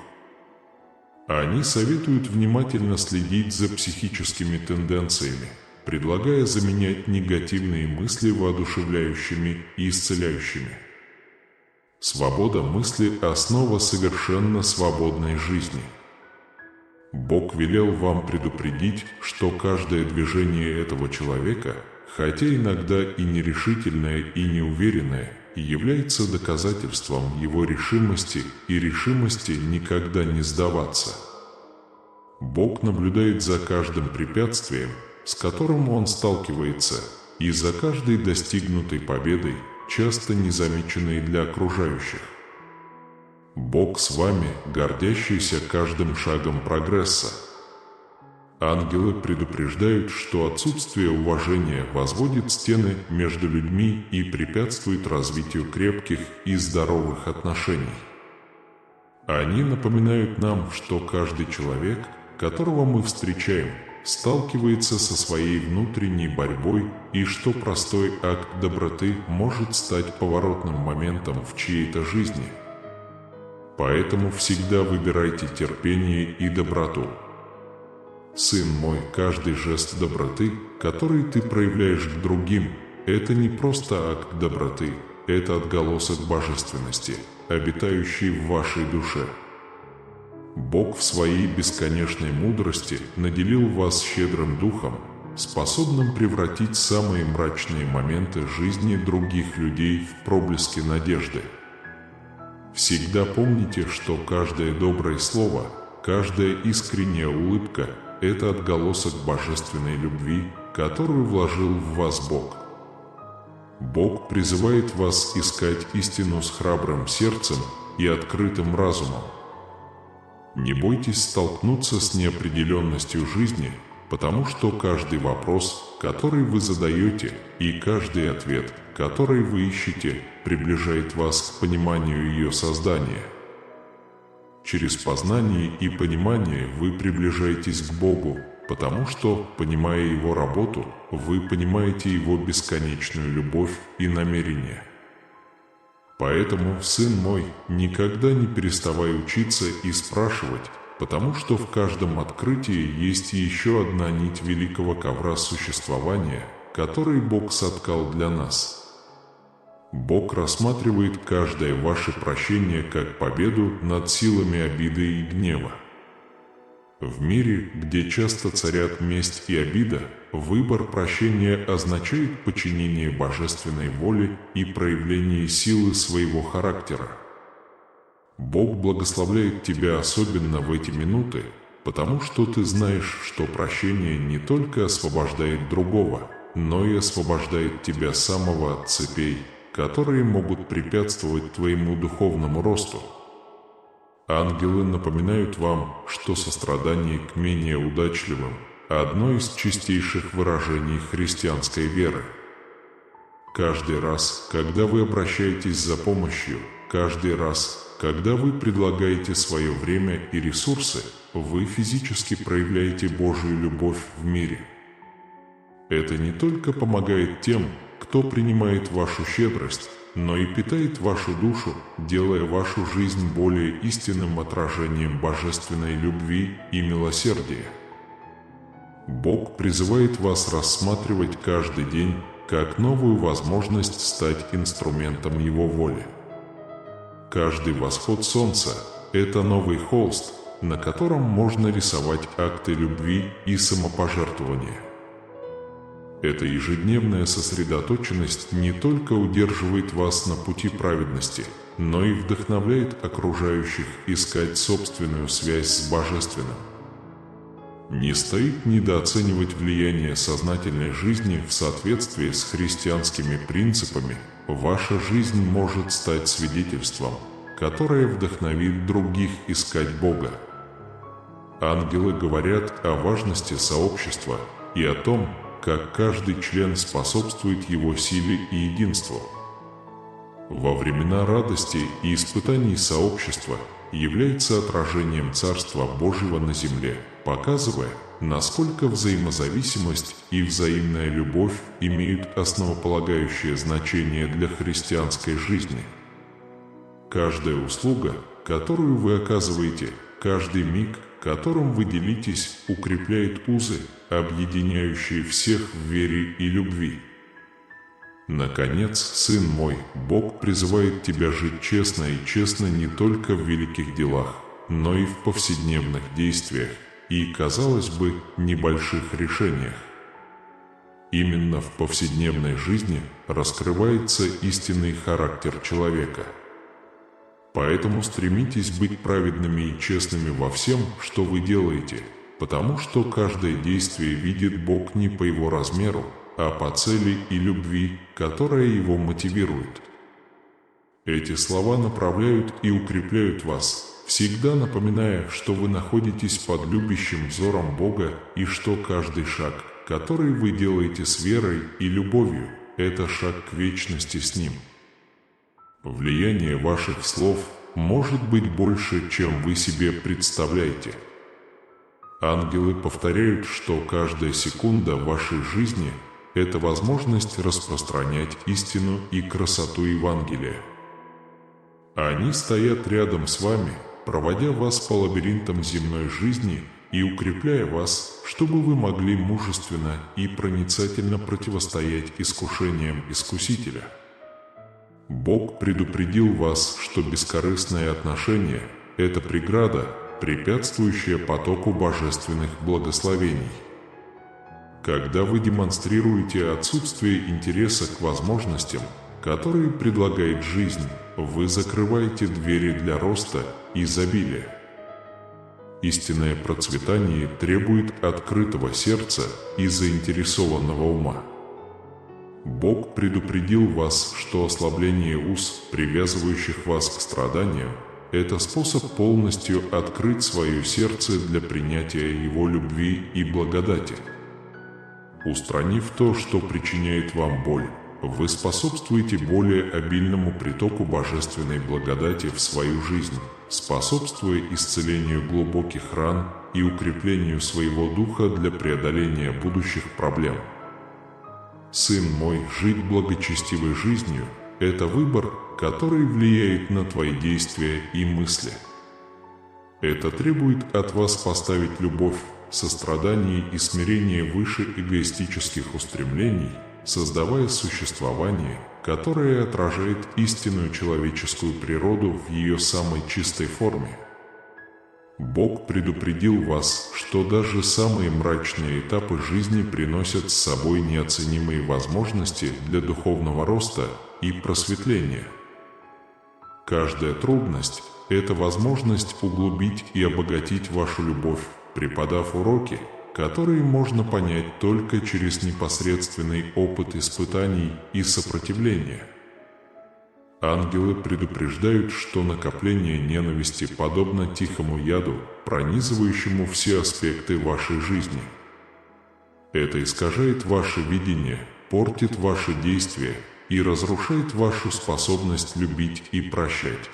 Они советуют внимательно следить за психическими тенденциями, предлагая заменять негативные мысли воодушевляющими и исцеляющими. Свобода мысли – основа совершенно свободной жизни. Бог велел вам предупредить, что каждое движение этого человека, хотя иногда и нерешительное, и неуверенное, является доказательством его решимости и решимости никогда не сдаваться. Бог наблюдает за каждым препятствием, с которым он сталкивается, и за каждой достигнутой победой, часто незамеченной для окружающих. Бог с вами, гордящийся каждым шагом прогресса. Ангелы предупреждают, что отсутствие уважения возводит стены между людьми и препятствует развитию крепких и здоровых отношений. Они напоминают нам, что каждый человек, которого мы встречаем, сталкивается со своей внутренней борьбой и что простой акт доброты может стать поворотным моментом в чьей-то жизни. Поэтому всегда выбирайте терпение и доброту. Сын мой, каждый жест доброты, который ты проявляешь к другим, это не просто акт доброты, это отголосок божественности, обитающий в вашей душе. Бог в своей бесконечной мудрости наделил вас щедрым духом, способным превратить самые мрачные моменты жизни других людей в проблески надежды. Всегда помните, что каждое доброе слово, каждая искренняя улыбка – это отголосок божественной любви, которую вложил в вас Бог. Бог призывает вас искать истину с храбрым сердцем и открытым разумом. Не бойтесь столкнуться с неопределенностью жизни, потому что каждый вопрос, который вы задаете, и каждый ответ, который вы ищете, приближает вас к пониманию ее создания. Через познание и понимание вы приближаетесь к Богу, потому что, понимая Его работу, вы понимаете Его бесконечную любовь и намерение. Поэтому, сын мой, никогда не переставай учиться и спрашивать, потому что в каждом открытии есть еще одна нить великого ковра существования, который Бог соткал для нас. Бог рассматривает каждое ваше прощение как победу над силами обиды и гнева. В мире, где часто царят месть и обида, выбор прощения означает подчинение божественной воле и проявление силы своего характера. Бог благословляет тебя особенно в эти минуты, потому что ты знаешь, что прощение не только освобождает другого, но и освобождает тебя самого от цепей, которые могут препятствовать твоему духовному росту. Ангелы напоминают вам, что сострадание к менее удачливым – одно из чистейших выражений христианской веры. Каждый раз, когда вы обращаетесь за помощью, каждый раз, когда вы предлагаете свое время и ресурсы, вы физически проявляете Божию любовь в мире. Это не только помогает тем, кто принимает вашу щедрость, но и питает вашу душу, делая вашу жизнь более истинным отражением божественной любви и милосердия. Бог призывает вас рассматривать каждый день как новую возможность стать инструментом Его воли. Каждый восход солнца – это новый холст, на котором можно рисовать акты любви и самопожертвования. Эта ежедневная сосредоточенность не только удерживает вас на пути праведности, но и вдохновляет окружающих искать собственную связь с Божественным. Не стоит недооценивать влияние сознательной жизни в соответствии с христианскими принципами. Ваша жизнь может стать свидетельством, которое вдохновит других искать Бога. Ангелы говорят о важности сообщества и о том, как каждый член способствует его силе и единству. Во времена радости и испытаний сообщества является отражением Царства Божьего на земле, показывая, насколько взаимозависимость и взаимная любовь имеют основополагающее значение для христианской жизни. Каждая услуга, которую вы оказываете, каждый миг, которым вы делитесь, укрепляет узы, объединяющие всех в вере и любви. Наконец, сын мой, Бог призывает тебя жить честно и честно не только в великих делах, но и в повседневных действиях и, казалось бы, небольших решениях. Именно в повседневной жизни раскрывается истинный характер человека. Поэтому стремитесь быть праведными и честными во всем, что вы делаете, потому что каждое действие видит Бог не по его размеру, а по цели и любви, которая его мотивирует. Эти слова направляют и укрепляют вас, всегда напоминая, что вы находитесь под любящим взором Бога и что каждый шаг, который вы делаете с верой и любовью, это шаг к вечности с Ним. Влияние ваших слов может быть больше, чем вы себе представляете. Ангелы повторяют, что каждая секунда вашей жизни – это возможность распространять истину и красоту Евангелия. Они стоят рядом с вами, проводя вас по лабиринтам земной жизни и укрепляя вас, чтобы вы могли мужественно и проницательно противостоять искушениям Искусителя. Бог предупредил вас, что бескорыстное отношение – это преграда, препятствующая потоку божественных благословений. Когда вы демонстрируете отсутствие интереса к возможностям, которые предлагает жизнь, вы закрываете двери для роста и изобилия. Истинное процветание требует открытого сердца и заинтересованного ума. Бог предупредил вас, что ослабление уз, привязывающих вас к страданиям, это способ полностью открыть свое сердце для принятия Его любви и благодати. Устранив то, что причиняет вам боль, вы способствуете более обильному притоку божественной благодати в свою жизнь, способствуя исцелению глубоких ран и укреплению своего духа для преодоления будущих проблем. Сын мой, жить благочестивой жизнью – это выбор, который влияет на твои действия и мысли. Это требует от вас поставить любовь, сострадание и смирение выше эгоистических устремлений, создавая существование, которое отражает истинную человеческую природу в ее самой чистой форме. Бог предупредил вас, что даже самые мрачные этапы жизни приносят с собой неоценимые возможности для духовного роста и просветления. Каждая трудность – это возможность углубить и обогатить вашу любовь, преподав уроки, которые можно понять только через непосредственный опыт испытаний и сопротивления. Ангелы предупреждают, что накопление ненависти подобно тихому яду, пронизывающему все аспекты вашей жизни. Это искажает ваше видение, портит ваши действия и разрушает вашу способность любить и прощать.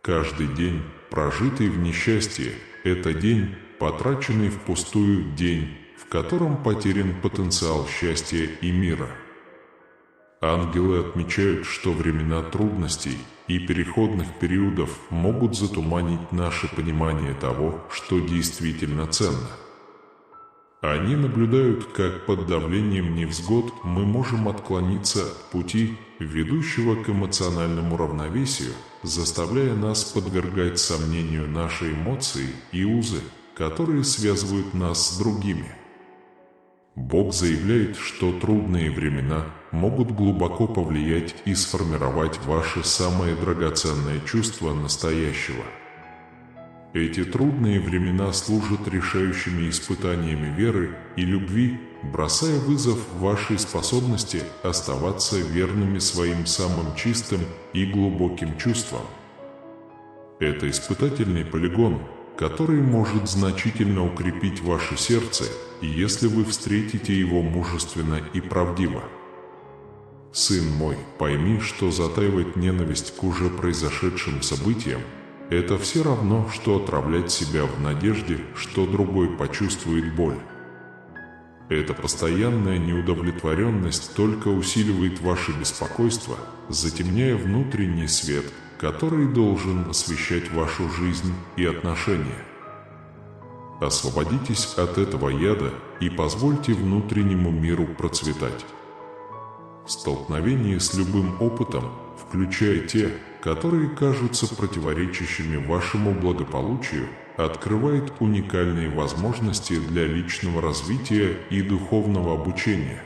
Каждый день, прожитый в несчастье, это день, потраченный впустую, день, в котором потерян потенциал счастья и мира. Ангелы отмечают, что времена трудностей и переходных периодов могут затуманить наше понимание того, что действительно ценно. Они наблюдают, как под давлением невзгод мы можем отклониться от пути, ведущего к эмоциональному равновесию, заставляя нас подвергать сомнению наши эмоции и узы, которые связывают нас с другими. Бог заявляет, что трудные времена могут глубоко повлиять и сформировать ваше самое драгоценное чувство настоящего. Эти трудные времена служат решающими испытаниями веры и любви, бросая вызов вашей способности оставаться верными своим самым чистым и глубоким чувствам. Это испытательный полигон, который может значительно укрепить ваше сердце, если вы встретите его мужественно и правдиво. Сын мой, пойми, что затаивать ненависть к уже произошедшим событиям – это все равно, что отравлять себя в надежде, что другой почувствует боль. Эта постоянная неудовлетворенность только усиливает ваше беспокойство, затемняя внутренний свет, который должен освещать вашу жизнь и отношения. Освободитесь от этого яда и позвольте внутреннему миру процветать. Столкновение с любым опытом, включая те, которые кажутся противоречащими вашему благополучию, открывает уникальные возможности для личного развития и духовного обучения.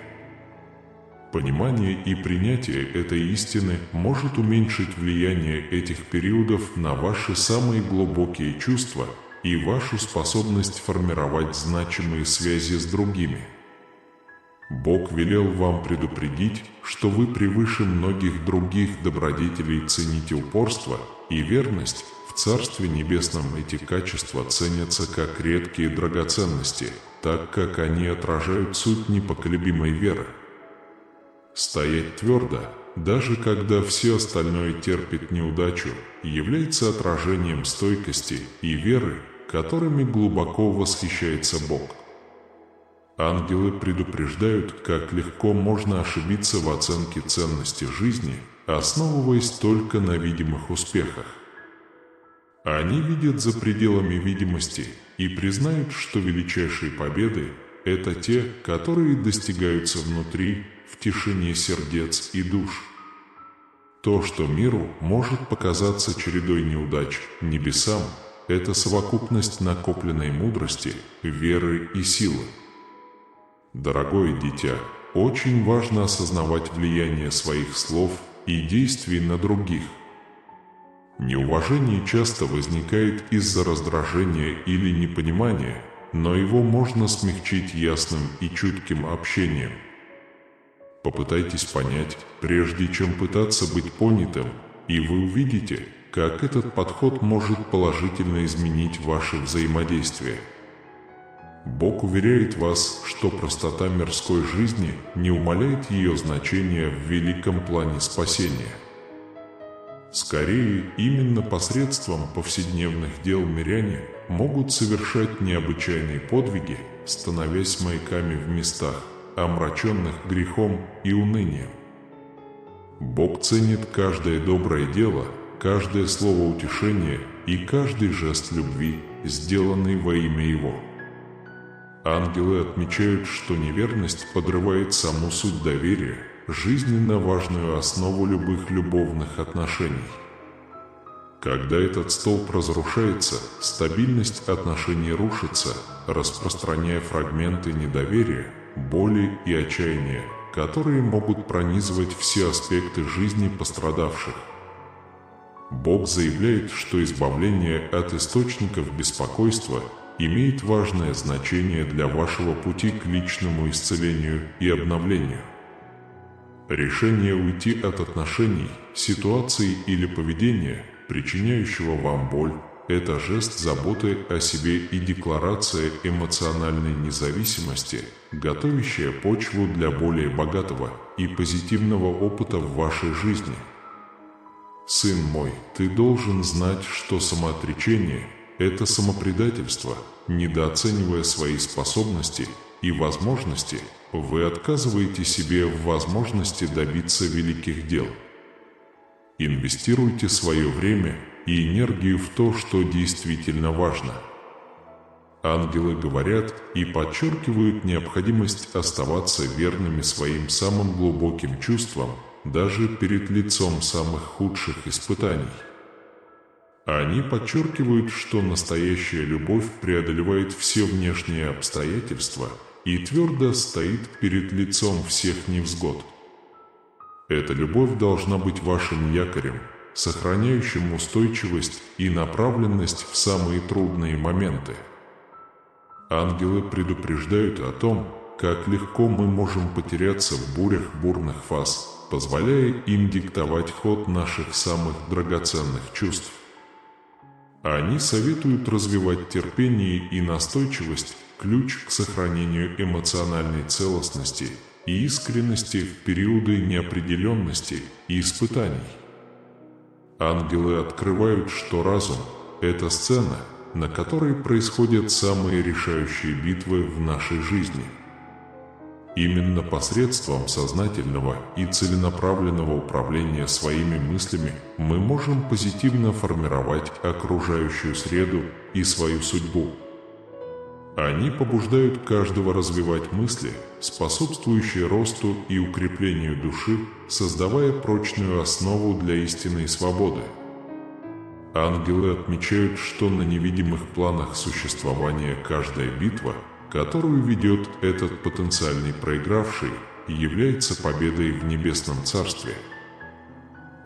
Понимание и принятие этой истины может уменьшить влияние этих периодов на ваши самые глубокие чувства и вашу способность формировать значимые связи с другими. Бог велел вам предупредить, что вы превыше многих других добродетелей цените упорство и верность. В Царстве Небесном эти качества ценятся как редкие драгоценности, так как они отражают суть непоколебимой веры. Стоять твердо, даже когда все остальное терпит неудачу, является отражением стойкости и веры, которыми глубоко восхищается Бог. Ангелы предупреждают, как легко можно ошибиться в оценке ценности жизни, основываясь только на видимых успехах. Они видят за пределами видимости и признают, что величайшие победы – это те, которые достигаются внутри, в тишине сердец и душ. То, что миру может показаться чередой неудач, небесам – это совокупность накопленной мудрости, веры и силы. Дорогое дитя, очень важно осознавать влияние своих слов и действий на других. Неуважение часто возникает из-за раздражения или непонимания, но его можно смягчить ясным и чутким общением. Попытайтесь понять, прежде чем пытаться быть понятым, и вы увидите, как этот подход может положительно изменить ваше взаимодействие. Бог уверяет вас, что простота мирской жизни не умаляет ее значения в великом плане спасения. Скорее, именно посредством повседневных дел миряне могут совершать необычайные подвиги, становясь маяками в местах, омраченных грехом и унынием. Бог ценит каждое доброе дело, каждое слово утешения и каждый жест любви, сделанный во имя Его. Ангелы отмечают, что неверность подрывает саму суть доверия, жизненно важную основу любых любовных отношений. Когда этот столб разрушается, стабильность отношений рушится, распространяя фрагменты недоверия, боли и отчаяния, которые могут пронизывать все аспекты жизни пострадавших. Бог заявляет, что избавление от источников беспокойства имеет важное значение для вашего пути к личному исцелению и обновлению. Решение уйти от отношений, ситуаций или поведения, причиняющего вам боль, это жест заботы о себе и декларация эмоциональной независимости, готовящая почву для более богатого и позитивного опыта в вашей жизни. Сын мой, ты должен знать, что самоотречение – это самопредательство. Недооценивая свои способности и возможности, вы отказываете себе в возможности добиться великих дел. Инвестируйте свое время и энергию в то, что действительно важно. Ангелы говорят и подчеркивают необходимость оставаться верными своим самым глубоким чувствам, даже перед лицом самых худших испытаний. Они подчеркивают, что настоящая любовь преодолевает все внешние обстоятельства и твердо стоит перед лицом всех невзгод. Эта любовь должна быть вашим якорем, сохраняющим устойчивость и направленность в самые трудные моменты. Ангелы предупреждают о том, как легко мы можем потеряться в бурях бурных фаз, позволяя им диктовать ход наших самых драгоценных чувств. Они советуют развивать терпение и настойчивость, ключ к сохранению эмоциональной целостности и искренности в периоды неопределенности и испытаний. Ангелы открывают, что разум – это сцена, на которой происходят самые решающие битвы в нашей жизни. Именно посредством сознательного и целенаправленного управления своими мыслями мы можем позитивно формировать окружающую среду и свою судьбу. Они побуждают каждого развивать мысли, способствующие росту и укреплению души, создавая прочную основу для истинной свободы. Ангелы отмечают, что на невидимых планах существования каждая битва, которую ведет этот потенциальный проигравший, является победой в Небесном Царстве.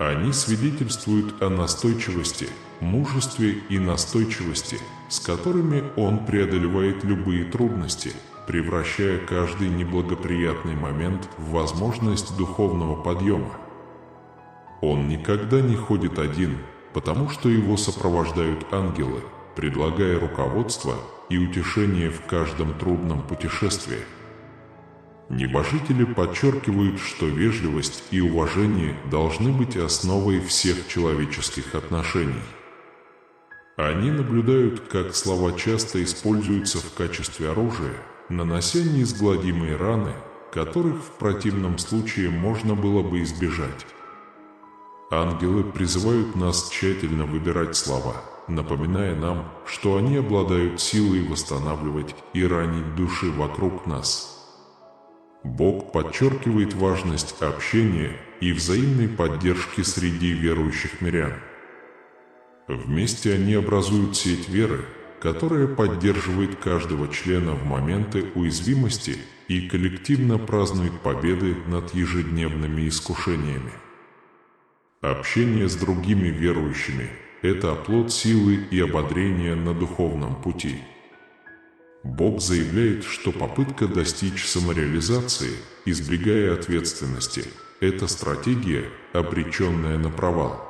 Они свидетельствуют о настойчивости, мужестве и настойчивости, с которыми он преодолевает любые трудности, превращая каждый неблагоприятный момент в возможность духовного подъема. Он никогда не ходит один, потому что его сопровождают ангелы, предлагая руководство и утешение в каждом трудном путешествии. Небожители подчеркивают, что вежливость и уважение должны быть основой всех человеческих отношений. Они наблюдают, как слова часто используются в качестве оружия, нанося неизгладимые раны, которых в противном случае можно было бы избежать. Ангелы призывают нас тщательно выбирать слова, напоминая нам, что они обладают силой восстанавливать и ранить души вокруг нас. Бог подчеркивает важность общения и взаимной поддержки среди верующих мирян. Вместе они образуют сеть веры, которая поддерживает каждого члена в моменты уязвимости и коллективно празднует победы над ежедневными искушениями. Общение с другими верующими – это оплот силы и ободрения на духовном пути. Бог заявляет, что попытка достичь самореализации, избегая ответственности – это стратегия, обреченная на провал.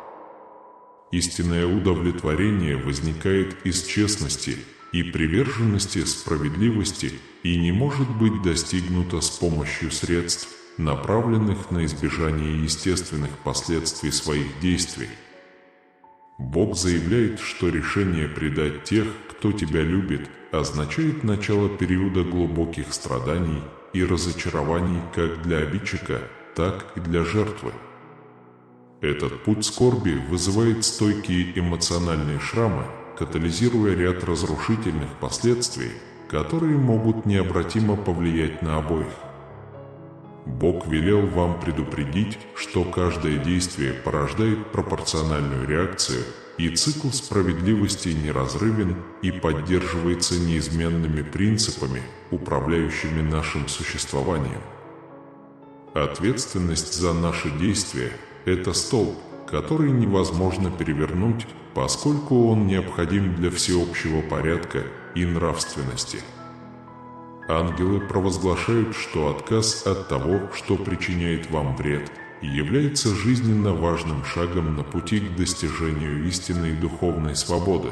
Истинное удовлетворение возникает из честности и приверженности справедливости и не может быть достигнуто с помощью средств, направленных на избежание естественных последствий своих действий. Бог заявляет, что решение предать тех, кто тебя любит, означает начало периода глубоких страданий и разочарований как для обидчика, так и для жертвы. Этот путь скорби вызывает стойкие эмоциональные шрамы, катализируя ряд разрушительных последствий, которые могут необратимо повлиять на обоих. Бог велел вам предупредить, что каждое действие порождает пропорциональную реакцию, и цикл справедливости неразрывен и поддерживается неизменными принципами, управляющими нашим существованием. Ответственность за наши действия – это столб, который невозможно перевернуть, поскольку он необходим для всеобщего порядка и нравственности. Ангелы провозглашают, что отказ от того, что причиняет вам вред, является жизненно важным шагом на пути к достижению истинной духовной свободы.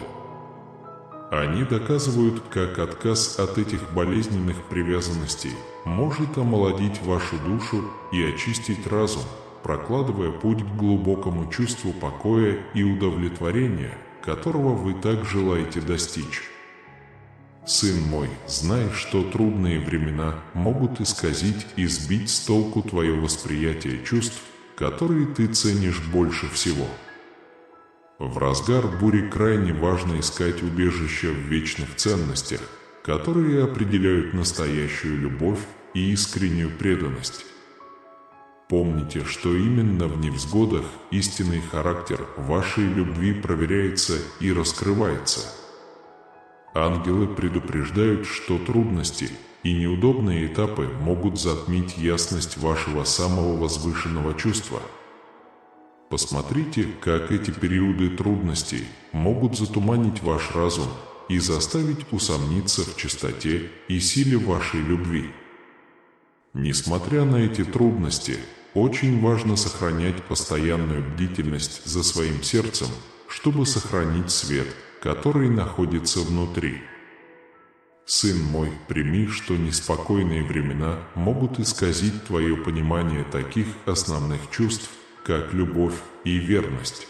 Они доказывают, как отказ от этих болезненных привязанностей может омолодить вашу душу и очистить разум, прокладывая путь к глубокому чувству покоя и удовлетворения, которого вы так желаете достичь. Сын мой, знай, что трудные времена могут исказить и сбить с толку твое восприятие чувств, которые ты ценишь больше всего. В разгар бури крайне важно искать убежище в вечных ценностях, которые определяют настоящую любовь и искреннюю преданность. Помните, что именно в невзгодах истинный характер вашей любви проверяется и раскрывается. Ангелы предупреждают, что трудности и неудобные этапы могут затмить ясность вашего самого возвышенного чувства. Посмотрите, как эти периоды трудностей могут затуманить ваш разум и заставить усомниться в чистоте и силе вашей любви. Несмотря на эти трудности, очень важно сохранять постоянную бдительность за своим сердцем, чтобы сохранить свет, который находится внутри. Сын мой, прими, что неспокойные времена могут исказить твое понимание таких основных чувств, как любовь и верность.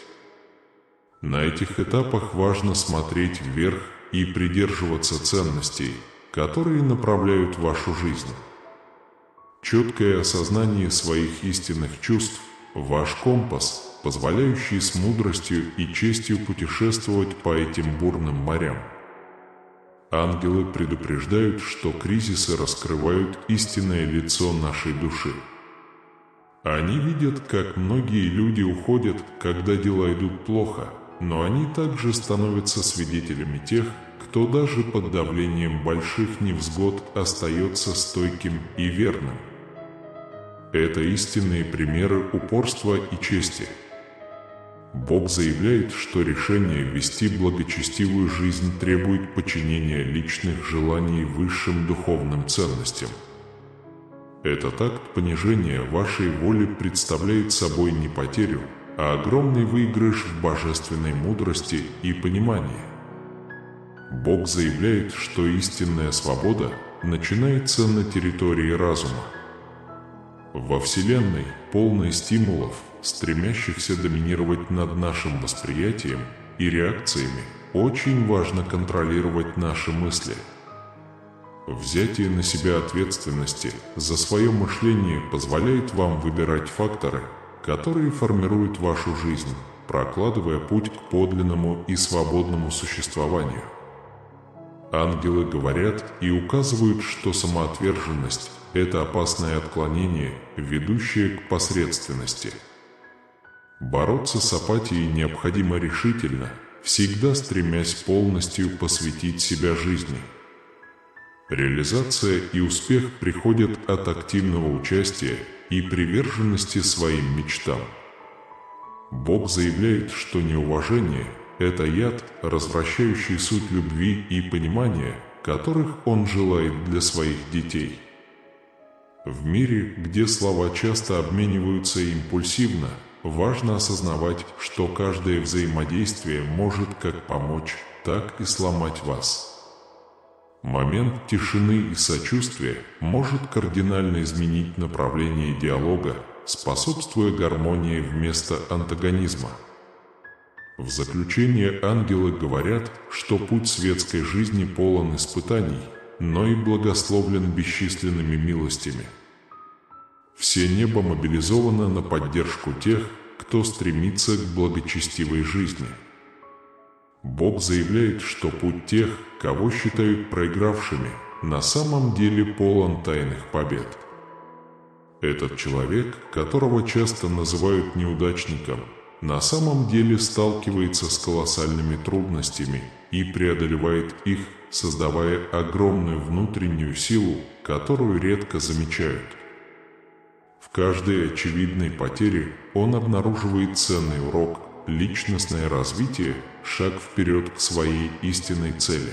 На этих этапах важно смотреть вверх и придерживаться ценностей, которые направляют вашу жизнь. Четкое осознание своих истинных чувств – ваш компас, позволяющий с мудростью и честью путешествовать по этим бурным морям. Ангелы предупреждают, что кризисы раскрывают истинное лицо нашей души. Они видят, как многие люди уходят, когда дела идут плохо, но они также становятся свидетелями тех, кто даже под давлением больших невзгод остается стойким и верным. Это истинные примеры упорства и чести. Бог заявляет, что решение вести благочестивую жизнь требует подчинения личных желаний высшим духовным ценностям. Этот акт понижения вашей воли представляет собой не потерю, а огромный выигрыш в божественной мудрости и понимании. Бог заявляет, что истинная свобода начинается на территории разума. Во Вселенной, полной стимулов, стремящихся доминировать над нашим восприятием и реакциями, очень важно контролировать наши мысли. Взятие на себя ответственности за свое мышление позволяет вам выбирать факторы, которые формируют вашу жизнь, прокладывая путь к подлинному и свободному существованию. Ангелы говорят и указывают, что самоотверженность – это опасное отклонение, ведущее к посредственности. Бороться с апатией необходимо решительно, всегда стремясь полностью посвятить себя жизни. Реализация и успех приходят от активного участия и приверженности своим мечтам. Бог заявляет, что неуважение – это яд, развращающий суть любви и понимания, которых Он желает для своих детей. В мире, где слова часто обмениваются импульсивно, важно осознавать, что каждое взаимодействие может как помочь, так и сломать вас. Момент тишины и сочувствия может кардинально изменить направление диалога, способствуя гармонии вместо антагонизма. В заключение ангелы говорят, что путь светской жизни полон испытаний, но и благословлен бесчисленными милостями. Все небо мобилизовано на поддержку тех, кто стремится к благочестивой жизни. Бог заявляет, что путь тех, кого считают проигравшими, на самом деле полон тайных побед. Этот человек, которого часто называют неудачником, на самом деле сталкивается с колоссальными трудностями и преодолевает их, создавая огромную внутреннюю силу, которую редко замечают. В каждой очевидной потере он обнаруживает ценный урок, личностное развитие, шаг вперед к своей истинной цели.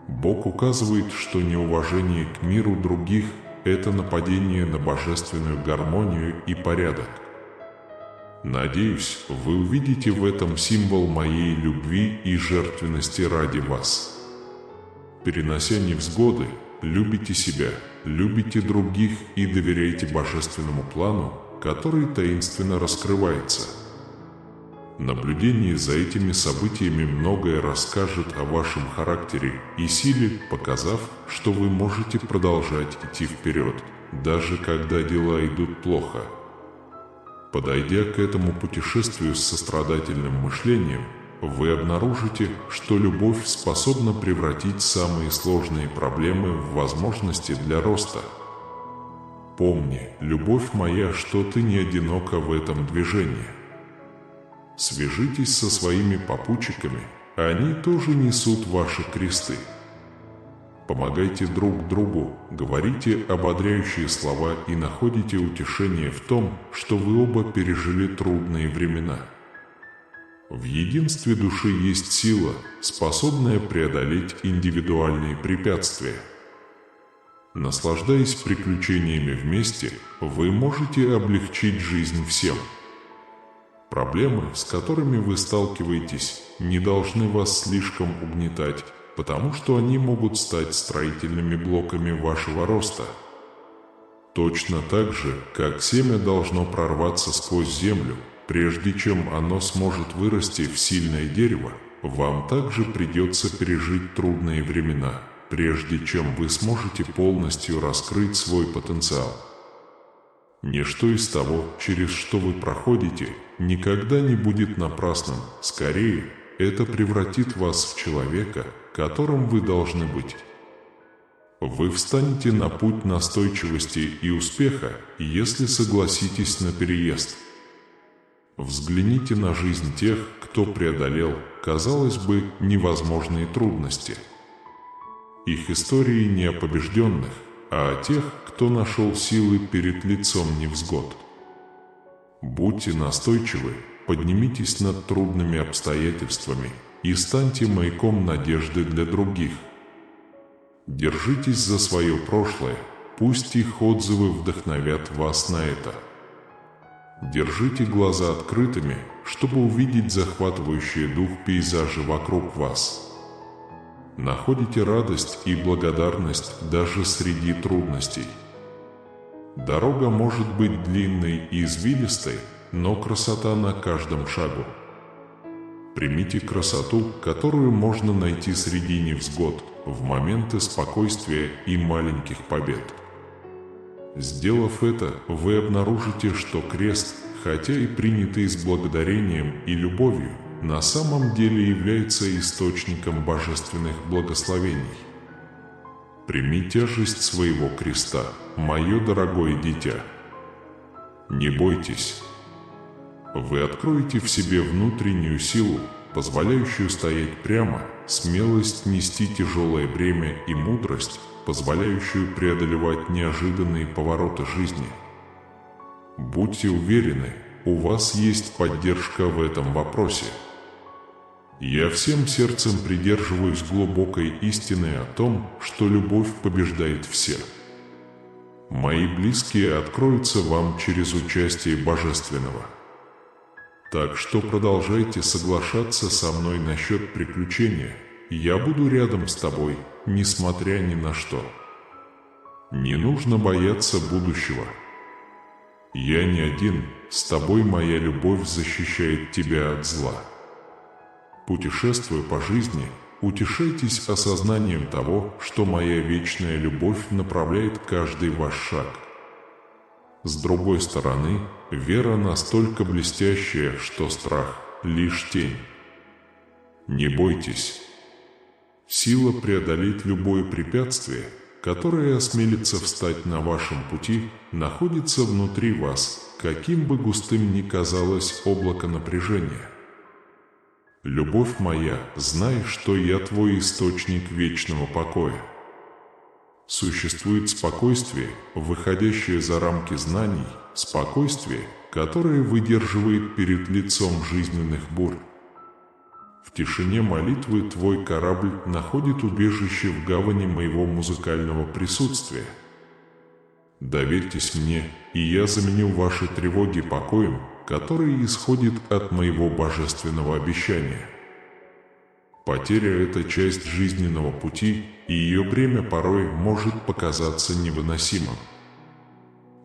Бог указывает, что неуважение к миру других – это нападение на божественную гармонию и порядок. Надеюсь, вы увидите в этом символ моей любви и жертвенности ради вас. Перенося невзгоды, любите себя, любите других и доверяйте божественному плану, который таинственно раскрывается. Наблюдение за этими событиями многое расскажет о вашем характере и силе, показав, что вы можете продолжать идти вперед, даже когда дела идут плохо. Подойдя к этому путешествию с сострадательным мышлением, вы обнаружите, что любовь способна превратить самые сложные проблемы в возможности для роста. Помни, любовь моя, что ты не одинока в этом движении. Свяжитесь со своими попутчиками, они тоже несут ваши кресты. Помогайте друг другу, говорите ободряющие слова и находите утешение в том, что вы оба пережили трудные времена. В единстве души есть сила, способная преодолеть индивидуальные препятствия. Наслаждаясь приключениями вместе, вы можете облегчить жизнь всем. Проблемы, с которыми вы сталкиваетесь, не должны вас слишком угнетать, потому что они могут стать строительными блоками вашего роста. Точно так же, как семя должно прорваться сквозь землю, прежде чем оно сможет вырасти в сильное дерево, вам также придется пережить трудные времена, прежде чем вы сможете полностью раскрыть свой потенциал. Ничто из того, через что вы проходите, никогда не будет напрасным, скорее, это превратит вас в человека, которым вы должны быть. Вы встанете на путь настойчивости и успеха, если согласитесь на переезд. Взгляните на жизнь тех, кто преодолел, казалось бы, невозможные трудности. Их истории не о побежденных, а о тех, кто нашел силы перед лицом невзгод. Будьте настойчивы, поднимитесь над трудными обстоятельствами и станьте маяком надежды для других. Держитесь за свое прошлое, пусть их отзывы вдохновят вас на это. Держите глаза открытыми, чтобы увидеть захватывающие дух пейзажи вокруг вас. Находите радость и благодарность даже среди трудностей. Дорога может быть длинной и извилистой, но красота на каждом шагу. Примите красоту, которую можно найти среди невзгод, в моменты спокойствия и маленьких побед. Сделав это, вы обнаружите, что крест, хотя и принятый с благодарением и любовью, на самом деле является источником божественных благословений. Прими тяжесть своего креста, мое дорогое дитя. Не бойтесь. Вы откроете в себе внутреннюю силу, позволяющую стоять прямо, смелость нести тяжелое бремя и мудрость, позволяющую преодолевать неожиданные повороты жизни. Будьте уверены, у вас есть поддержка в этом вопросе. Я всем сердцем придерживаюсь глубокой истины о том, что любовь побеждает всех. Мои близкие откроются вам через участие Божественного. Так что продолжайте соглашаться со мной насчет приключения. Я буду рядом с тобой, несмотря ни на что. Не нужно бояться будущего. Я не один, с тобой моя любовь защищает тебя от зла. Путешествуя по жизни, утешайтесь осознанием того, что моя вечная любовь направляет каждый ваш шаг. С другой стороны, вера настолько блестящая, что страх — лишь тень. Не бойтесь. Сила преодолеть любое препятствие, которое осмелится встать на вашем пути, находится внутри вас, каким бы густым ни казалось облако напряжения. Любовь моя, знай, что я твой источник вечного покоя. Существует спокойствие, выходящее за рамки знаний, спокойствие, которое выдерживает перед лицом жизненных бурь. В тишине молитвы твой корабль находит убежище в гавани моего музыкального присутствия. Доверьтесь мне, и я заменю ваши тревоги покоем, который исходит от моего божественного обещания. Потеря – это часть жизненного пути, и ее бремя порой может показаться невыносимым.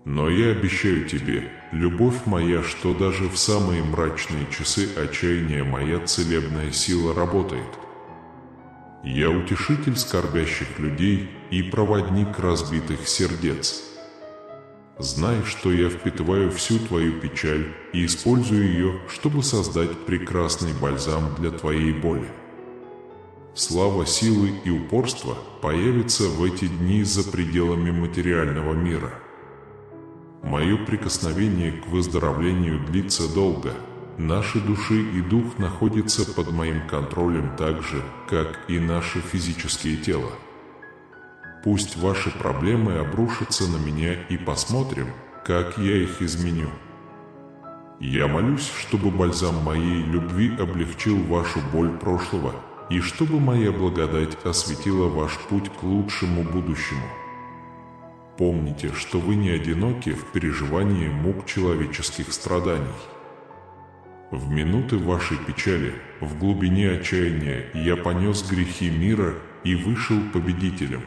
Но я обещаю тебе, любовь моя, что даже в самые мрачные часы отчаяния моя целебная сила работает. Я утешитель скорбящих людей и проводник разбитых сердец. Знай, что я впитываю всю твою печаль и использую ее, чтобы создать прекрасный бальзам для твоей боли. Слава, силы и упорства появятся в эти дни за пределами материального мира. Мое прикосновение к выздоровлению длится долго. Наши души и дух находятся под моим контролем так же, как и наше физическое тело. Пусть ваши проблемы обрушатся на меня, и посмотрим, как я их изменю. Я молюсь, чтобы бальзам моей любви облегчил вашу боль прошлого, и чтобы моя благодать осветила ваш путь к лучшему будущему. Помните, что вы не одиноки в переживании мук человеческих страданий. В минуты вашей печали, в глубине отчаяния, я понес грехи мира и вышел победителем.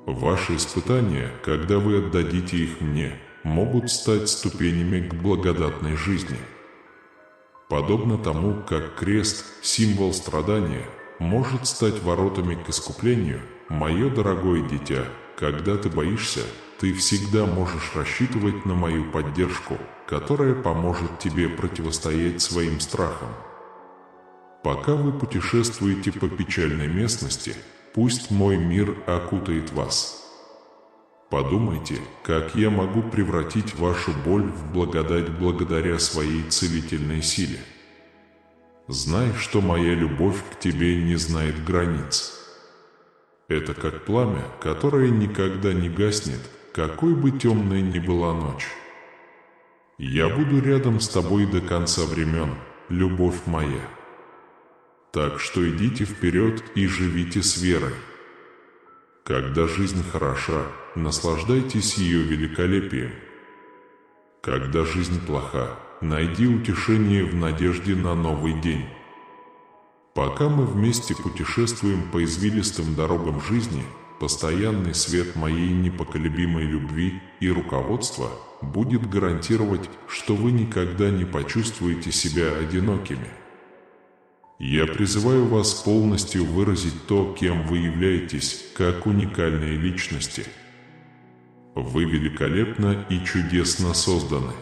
Ваши испытания, когда вы отдадите их мне, могут стать ступенями к благодатной жизни. Подобно тому, как крест, символ страдания, может стать воротами к искуплению, мое дорогое дитя, когда ты боишься, ты всегда можешь рассчитывать на мою поддержку, которая поможет тебе противостоять своим страхам. Пока вы путешествуете по печальной местности, пусть мой мир окутает вас. Подумайте, как я могу превратить вашу боль в благодать благодаря своей целительной силе. Знай, что моя любовь к тебе не знает границ. Это как пламя, которое никогда не гаснет, какой бы темной ни была ночь. Я буду рядом с тобой до конца времен, любовь моя. Так что идите вперед и живите с верой. Когда жизнь хороша, наслаждайтесь ее великолепием. Когда жизнь плоха, найди утешение в надежде на новый день. Пока мы вместе путешествуем по извилистым дорогам жизни, постоянный свет моей непоколебимой любви и руководства будет гарантировать, что вы никогда не почувствуете себя одинокими. Я призываю вас полностью выразить то, кем вы являетесь, как уникальные личности. Вы великолепно и чудесно созданы.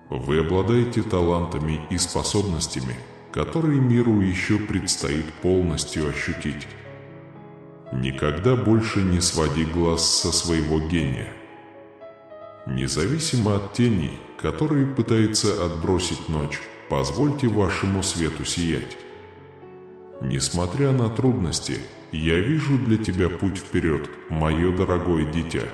Вы обладаете талантами и способностями, которые миру еще предстоит полностью ощутить. Никогда больше не своди глаз со своего гения. Независимо от теней, которые пытается отбросить ночь, позвольте вашему свету сиять. Несмотря на трудности, я вижу для тебя путь вперед, мое дорогое дитя.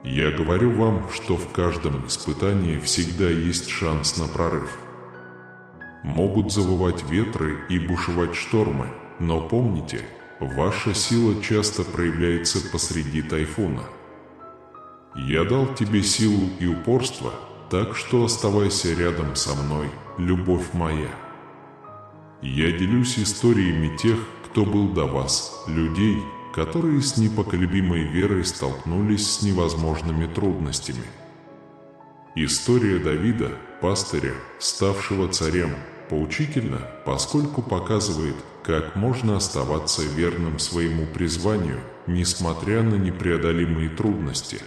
Я говорю вам, что в каждом испытании всегда есть шанс на прорыв. Могут завывать ветры и бушевать штормы, но помните, ваша сила часто проявляется посреди тайфуна. Я дал тебе силу и упорство, так что оставайся рядом со мной, любовь моя. Я делюсь историями тех, кто был до вас, людей, которые с непоколебимой верой столкнулись с невозможными трудностями. История Давида, пастыря, ставшего царем, поучительна, поскольку показывает, как можно оставаться верным своему призванию, несмотря на непреодолимые трудности.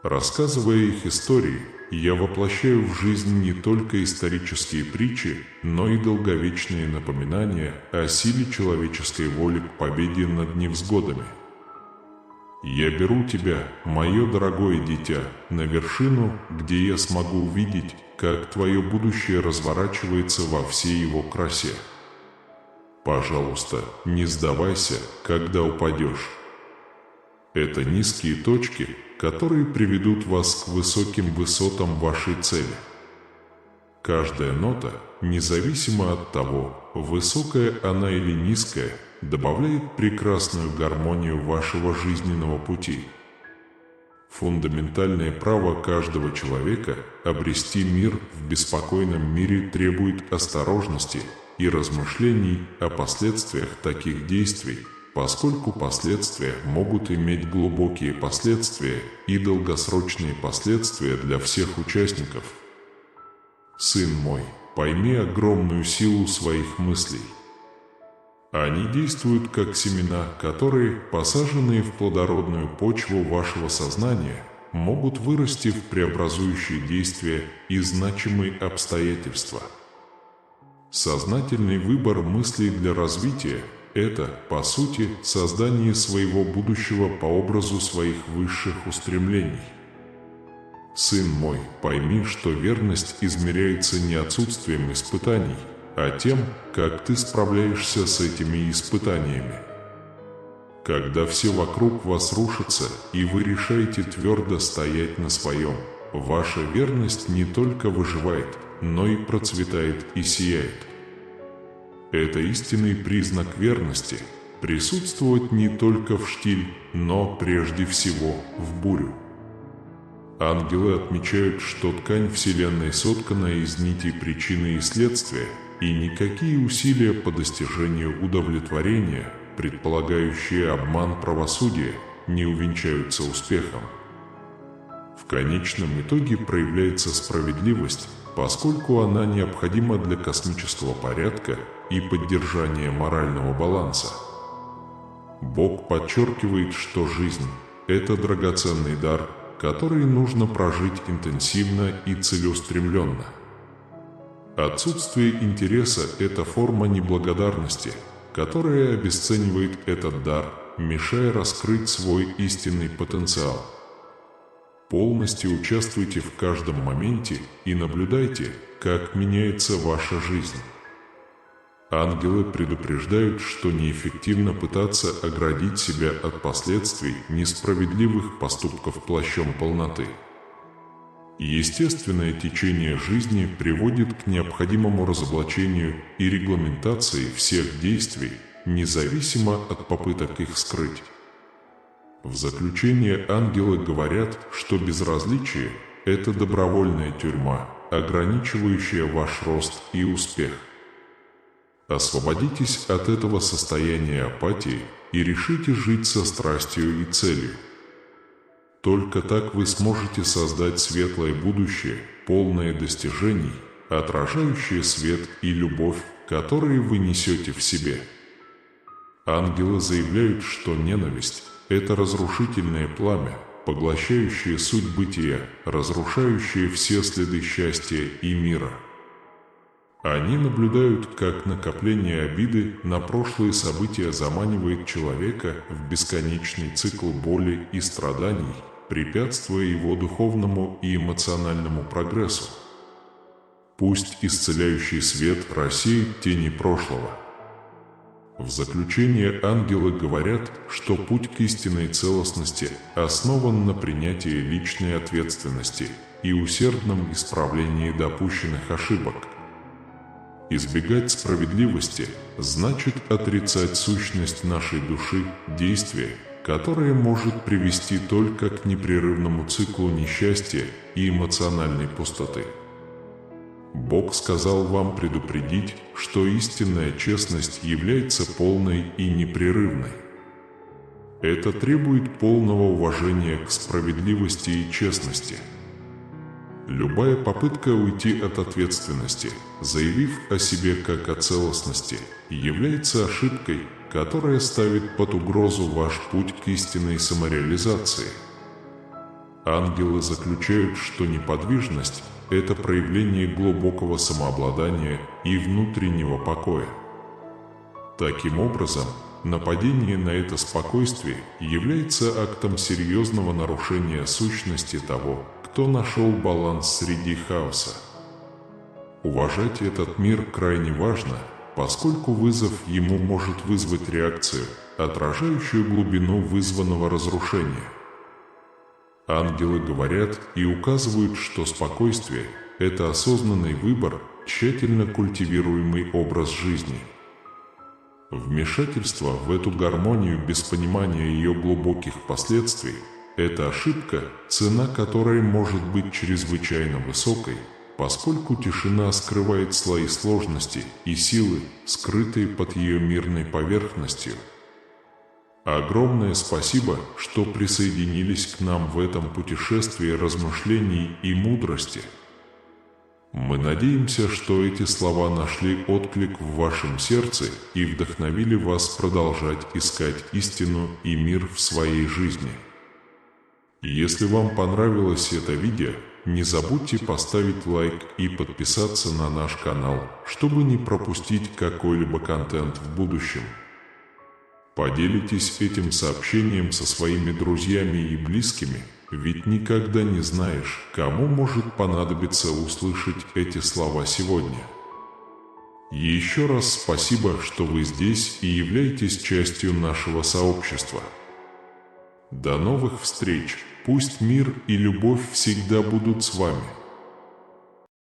Рассказывая их истории, я воплощаю в жизнь не только исторические притчи, но и долговечные напоминания о силе человеческой воли к победе над невзгодами. Я беру тебя, мое дорогое дитя, на вершину, где я смогу увидеть, как твое будущее разворачивается во всей его красе. Пожалуйста, не сдавайся, когда упадешь. Это низкие точки, которые приведут вас к высоким высотам вашей цели. Каждая нота, независимо от того, высокая она или низкая, добавляет прекрасную гармонию вашего жизненного пути. Фундаментальное право каждого человека обрести мир в беспокойном мире требует осторожности и размышлений о последствиях таких действий, поскольку последствия могут иметь глубокие последствия и долгосрочные последствия для всех участников. Сын мой, пойми огромную силу своих мыслей. Они действуют как семена, которые, посаженные в плодородную почву вашего сознания, могут вырасти в преобразующие действия и значимые обстоятельства. Сознательный выбор мыслей для развития – это, по сути, создание своего будущего по образу своих высших устремлений. Сын мой, пойми, что верность измеряется не отсутствием испытаний, а тем, как ты справляешься с этими испытаниями. Когда все вокруг вас рушится, и вы решаете твердо стоять на своем, ваша верность не только выживает, но и процветает и сияет. Это истинный признак верности – присутствовать не только в штиль, но прежде всего в бурю. Ангелы отмечают, что ткань Вселенной соткана из нитей причины и следствия, и никакие усилия по достижению удовлетворения, предполагающие обман правосудия, не увенчаются успехом. В конечном итоге проявляется справедливость, поскольку она необходима для космического порядка и поддержания морального баланса. Бог подчеркивает, что жизнь – это драгоценный дар, который нужно прожить интенсивно и целеустремленно. Отсутствие интереса – это форма неблагодарности, которая обесценивает этот дар, мешая раскрыть свой истинный потенциал. Полностью участвуйте в каждом моменте и наблюдайте, как меняется ваша жизнь. Ангелы предупреждают, что неэффективно пытаться оградить себя от последствий несправедливых поступков плащом полноты. Естественное течение жизни приводит к необходимому разоблачению и регламентации всех действий, независимо от попыток их скрыть. В заключение ангелы говорят, что безразличие – это добровольная тюрьма, ограничивающая ваш рост и успех. Освободитесь от этого состояния апатии и решите жить со страстью и целью. Только так вы сможете создать светлое будущее, полное достижений, отражающее свет и любовь, которые вы несете в себе. Ангелы заявляют, что ненависть – это разрушительное пламя, поглощающее суть бытия, разрушающее все следы счастья и мира. Они наблюдают, как накопление обиды на прошлые события заманивает человека в бесконечный цикл боли и страданий, препятствуя его духовному и эмоциональному прогрессу. Пусть исцеляющий свет рассеет тени прошлого. В заключение ангелы говорят, что путь к истинной целостности основан на принятии личной ответственности и усердном исправлении допущенных ошибок. Избегать справедливости значит отрицать сущность нашей души, действие, которое может привести только к непрерывному циклу несчастья и эмоциональной пустоты. Бог сказал вам предупредить, что истинная честность является полной и непрерывной. Это требует полного уважения к справедливости и честности. Любая попытка уйти от ответственности, заявив о себе как о целостности, является ошибкой, которая ставит под угрозу ваш путь к истинной самореализации. Ангелы заключают, что неподвижность – это проявление глубокого самообладания и внутреннего покоя. Таким образом, нападение на это спокойствие является актом серьезного нарушения сущности того, кто нашел баланс среди хаоса. Уважать этот мир крайне важно, поскольку вызов ему может вызвать реакцию, отражающую глубину вызванного разрушения. Ангелы говорят и указывают, что спокойствие – это осознанный выбор, тщательно культивируемый образ жизни. Вмешательство в эту гармонию без понимания ее глубоких последствий – это ошибка, цена которой может быть чрезвычайно высокой, поскольку тишина скрывает слои сложности и силы, скрытые под ее мирной поверхностью. Огромное спасибо, что присоединились к нам в этом путешествии размышлений и мудрости. Мы надеемся, что эти слова нашли отклик в вашем сердце и вдохновили вас продолжать искать истину и мир в своей жизни. Если вам понравилось это видео, не забудьте поставить лайк и подписаться на наш канал, чтобы не пропустить какой-либо контент в будущем. Поделитесь этим сообщением со своими друзьями и близкими, ведь никогда не знаешь, кому может понадобиться услышать эти слова сегодня. Еще раз спасибо, что вы здесь и являетесь частью нашего сообщества. До новых встреч! Пусть мир и любовь всегда будут с вами.